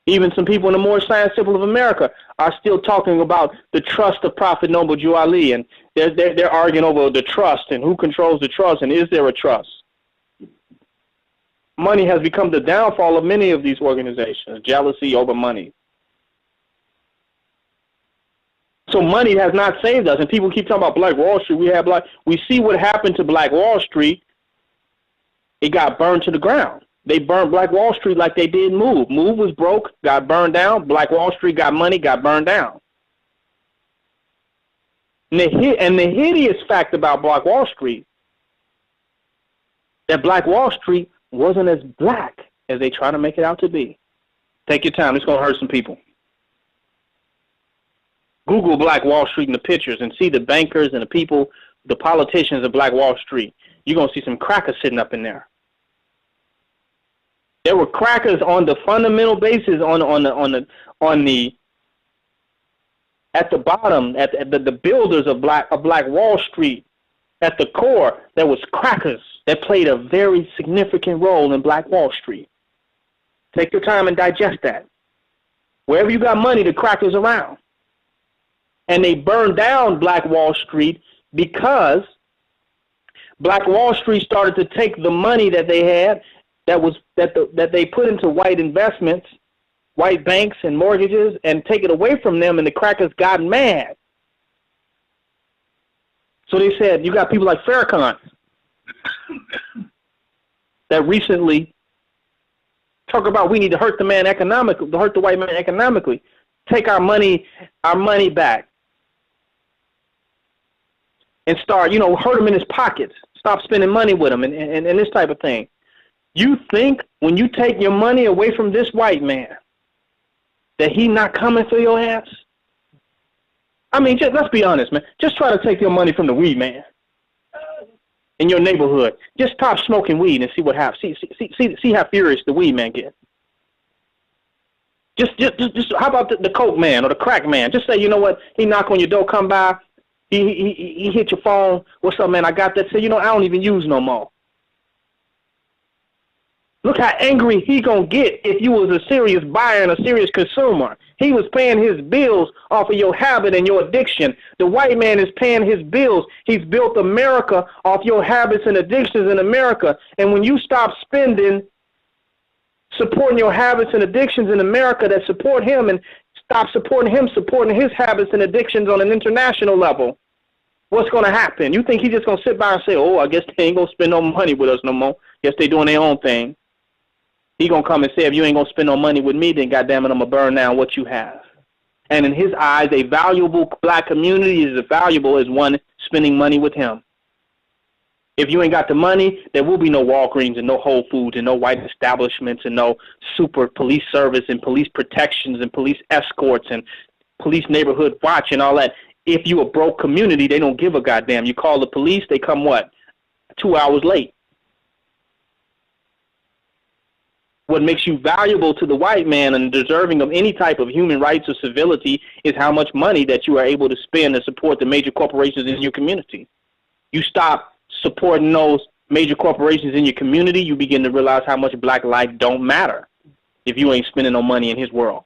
Even some people in the Moorish Science Temple of America are still talking about the trust of Prophet Noble Jew Ali, and they're arguing over the trust and who controls the trust and is there a trust. Money has become the downfall of many of these organizations, jealousy over money. So money has not saved us, and people keep talking about Black Wall Street. We see what happened to Black Wall Street. It got burned to the ground. They burned Black Wall Street like they did Move. Move was broke, got burned down. Black Wall Street got money, got burned down. And the hideous fact about Black Wall Street, that Black Wall Street wasn't as black as they try to make it out to be. Take your time. It's going to hurt some people. Google Black Wall Street in the pictures and see the bankers and the people, the politicians of Black Wall Street. You're going to see some crackers sitting up in there. There were crackers on the fundamental basis at the bottom, at the builders of Black Wall Street. At the core, there was crackers that played a very significant role in Black Wall Street. Take your time and digest that. Wherever you got money, the crackers around. And they burned down Black Wall Street because Black Wall Street started to take the money that they had that they put into white investments, white banks and mortgages, and take it away from them, and the crackers got mad. So they said, you got people like Farrakhan that recently talk about we need to hurt the man economically, to hurt the white man economically, take our money back, and start, hurt him in his pockets, stop spending money with him, and this type of thing. You think when you take your money away from this white man that he not coming for your ass? I mean, let's be honest, man. Just try to take your money from the weed man in your neighborhood. Just stop smoking weed and see what happens. See how furious the weed man gets. Just how about the coke man or the crack man? Just say, you know what? He knock on your door, come by. He hit your phone. What's up, man? I got that. Say, I don't even use no more. Look how angry he gonna get if you was a serious buyer and a serious consumer. He was paying his bills off of your habit and your addiction. The white man is paying his bills. He's built America off your habits and addictions in America. And when you stop spending, supporting your habits and addictions in America that support him, and stop supporting him, supporting his habits and addictions on an international level, what's going to happen? You think he's just going to sit by and say, oh, I guess they ain't going to spend no money with us no more. Guess they doing their own thing. He going to come and say, if you ain't going to spend no money with me, then goddamn it, I'm going to burn down what you have. And in his eyes, a valuable black community is as valuable as one spending money with him. If you ain't got the money, there will be no Walgreens and no Whole Foods and no white establishments and no super police service and police protections and police escorts and police neighborhood watch and all that. If you a broke community, they don't give a goddamn. You call the police, they come what? 2 hours late. What makes you valuable to the white man and deserving of any type of human rights or civility is how much money that you are able to spend to support the major corporations in your community. You stop supporting those major corporations in your community, you begin to realize how much black life don't matter if you ain't spending no money in his world,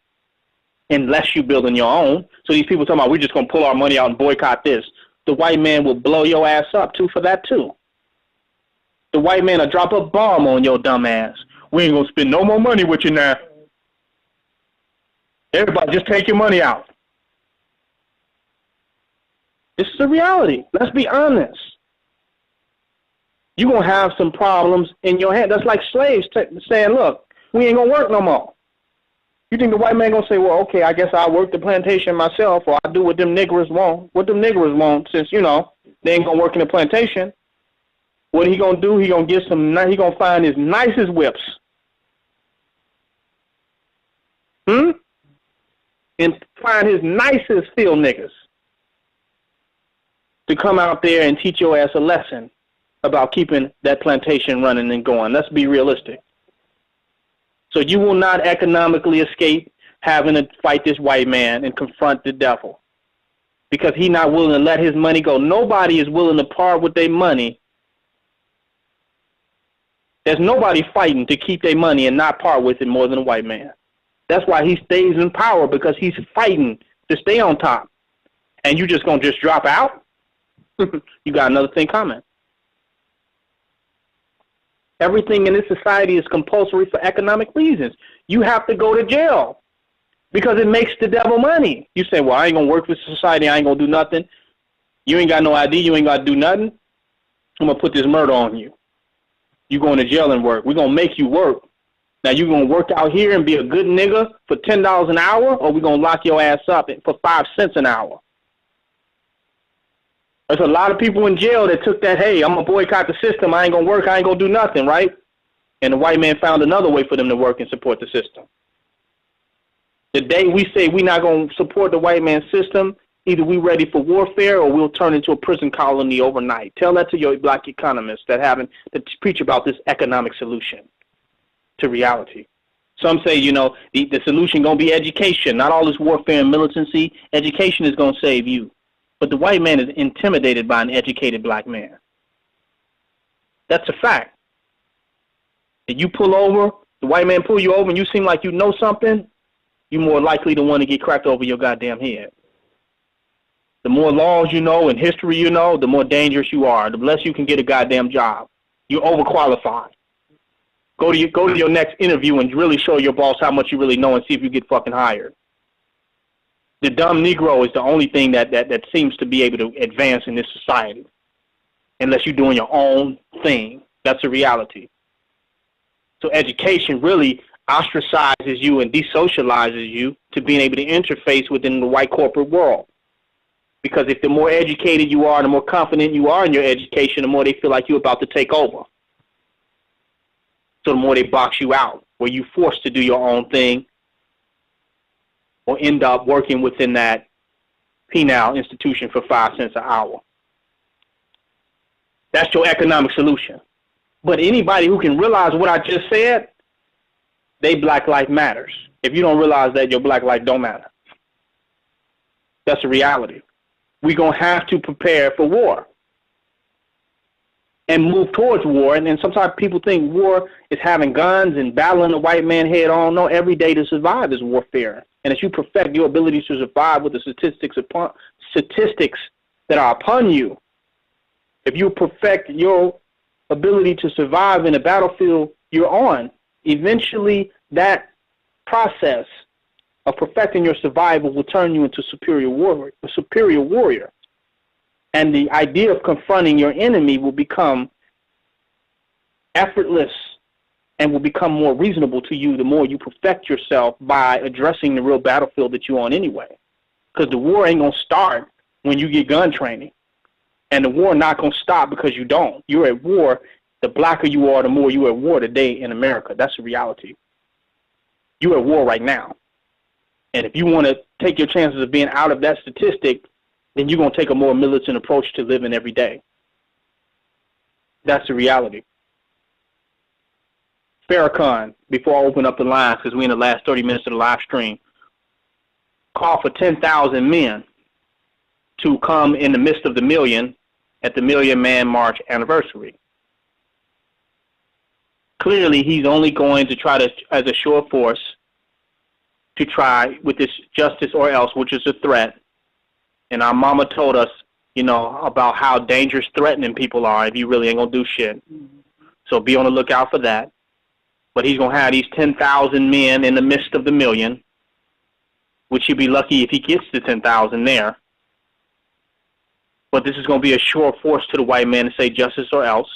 unless you building your own. So these people talking about, we're just going to pull our money out and boycott this. The white man will blow your ass up, too, for that, too. The white man will drop a bomb on your dumb ass. We ain't going to spend no more money with you now. Everybody, just take your money out. This is the reality. Let's be honest. You're going to have some problems in your head. That's like slaves saying, look, we ain't going to work no more. You think the white man going to say, well, okay, I guess I'll work the plantation myself, or I'll do what them niggers want. What them niggers want, since, you know, they ain't going to work in the plantation. What he going to do, he going to get some, he going to find his nicest whips. And find his nicest field niggas to come out there and teach your ass a lesson about keeping that plantation running and going. Let's be realistic. So you will not economically escape having to fight this white man and confront the devil, because he's not willing to let his money go. Nobody is willing to part with their money. There's nobody fighting to keep their money and not part with it more than a white man. That's why he stays in power, because he's fighting to stay on top. And you just going to just drop out? You got another thing coming. Everything in this society is compulsory for economic reasons. You have to go to jail because it makes the devil money. You say, well, I ain't going to work for society. I ain't going to do nothing. You ain't got no ID. You ain't got to do nothing. I'm going to put this murder on you. You going to jail and work. We're going to make you work. Now, you going to work out here and be a good nigga for $10 an hour, or we going to lock your ass up for 5 cents an hour? There's a lot of people in jail that took that, hey, I'm going to boycott the system. I ain't going to work. I ain't going to do nothing, right? And the white man found another way for them to work and support the system. The day we say we're not going to support the white man's system, either we ready for warfare or we'll turn into a prison colony overnight. Tell that to your black economists that preach about this economic solution to reality. Some say, you know, the solution going to be education, not all this warfare and militancy. Education is going to save you. But the white man is intimidated by an educated black man. That's a fact. If you pull over, the white man pull you over and you seem like you know something, you're more likely to want to get cracked over your goddamn head. The more laws you know and history you know, the more dangerous you are. The less you can get a goddamn job. You're overqualified. Go to your next interview and really show your boss how much you really know and see if you get fucking hired. The dumb Negro is the only thing that seems to be able to advance in this society, unless you're doing your own thing. That's a reality. So education really ostracizes you and desocializes you to being able to interface within the white corporate world. Because if the more educated you are, the more confident you are in your education, the more they feel like you're about to take over. So the more they box you out, where you're forced to do your own thing, or end up working within that penal institution for 5 cents an hour. That's your economic solution. But anybody who can realize what I just said, they black life matters. If you don't realize that, your black life don't matter. That's a reality. We're going to have to prepare for war and move towards war. And then sometimes people think war is having guns and battling the white man head on. No, every day to survive is warfare. And as you perfect your ability to survive with the statistics that are upon you, if you perfect your ability to survive in a battlefield you're on, eventually that process of perfecting your survival will turn you into a superior warrior. And the idea of confronting your enemy will become effortless and will become more reasonable to you the more you perfect yourself by addressing the real battlefield that you're on anyway. Because the war ain't going to start when you get gun training. And the war not going to stop because you don't. You're at war. The blacker you are, the more you're at war today in America. That's the reality. You're at war right now. And if you want to take your chances of being out of that statistic, then you're going to take a more militant approach to living every day. That's the reality. Farrakhan, before I open up the lines, because we're in the last 30 minutes of the live stream, called for 10,000 men to come in the midst of the million at the Million Man March anniversary. Clearly, he's only going to try to, as a show of force, to try with this justice or else, which is a threat. And our mama told us, you know, about how dangerous threatening people are if you really ain't going to do shit. So be on the lookout for that. But he's going to have these 10,000 men in the midst of the million, which he'd be lucky if he gets to 10,000 there. But this is going to be a show of force to the white man to say justice or else.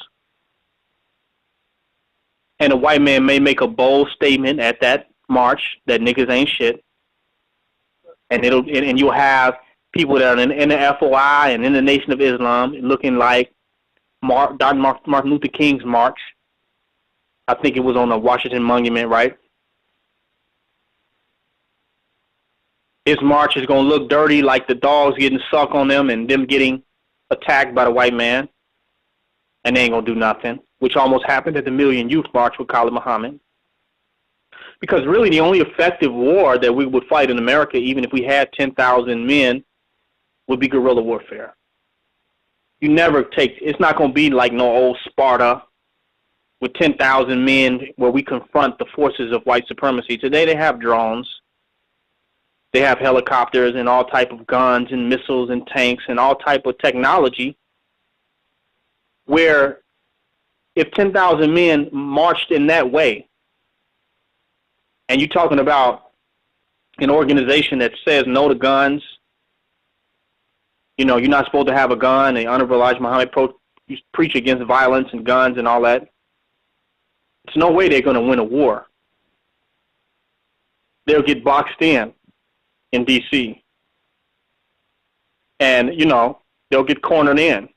And the white man may make a bold statement at that march that niggas ain't shit. And you'll have people that are in the FOI and in the Nation of Islam looking like Martin Luther King's march. I think it was on the Washington Monument, right? His march is going to look dirty, like the dogs getting sucked on them and them getting attacked by the white man. And they ain't going to do nothing, which almost happened at the Million Youth March with Khalid Muhammad. Because really the only effective war that we would fight in America, even if we had 10,000 men, would be guerrilla warfare. You never take, it's not going to be like no old Sparta with 10,000 men where we confront the forces of white supremacy. Today they have drones. They have helicopters and all type of guns and missiles and tanks and all type of technology where if 10,000 men marched in that way, and you're talking about an organization that says no to guns, you know, you're not supposed to have a gun, the Honorable Elijah Muhammad preach against violence and guns and all that, there's no way they're going to win a war. They'll get boxed in D.C. And, you know, they'll get cornered in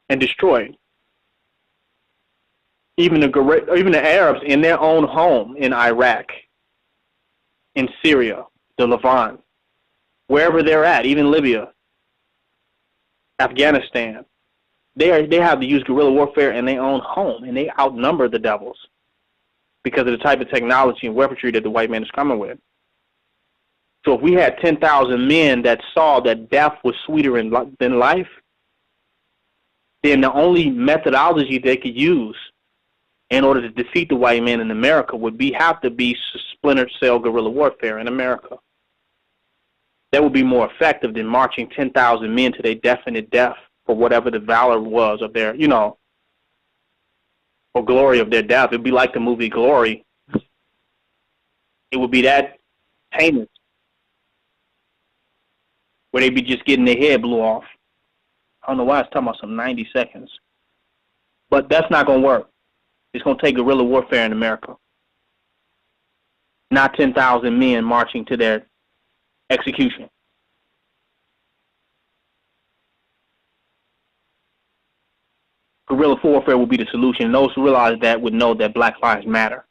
and destroyed. Even the Arabs in their own home in Iraq, in Syria, the Levant, wherever they're at, even Libya, Afghanistan, they have to use guerrilla warfare in their own home, and they outnumber the devils because of the type of technology and weaponry that the white man is coming with. So if we had 10,000 men that saw that death was sweeter than life, then the only methodology they could use in order to defeat the white man in America would have to be splinter cell guerrilla warfare in America. That would be more effective than marching 10,000 men to their definite death for whatever the valor was of their, you know, or glory of their death. It would be like the movie Glory. It would be that heinous, where they'd be just getting their head blew off. I don't know why I was talking about some 90 seconds. But that's not going to work. It's going to take guerrilla warfare in America. Not 10,000 men marching to their execution. Guerrilla warfare will be the solution. And those who realize that would know that Black Lives Matter.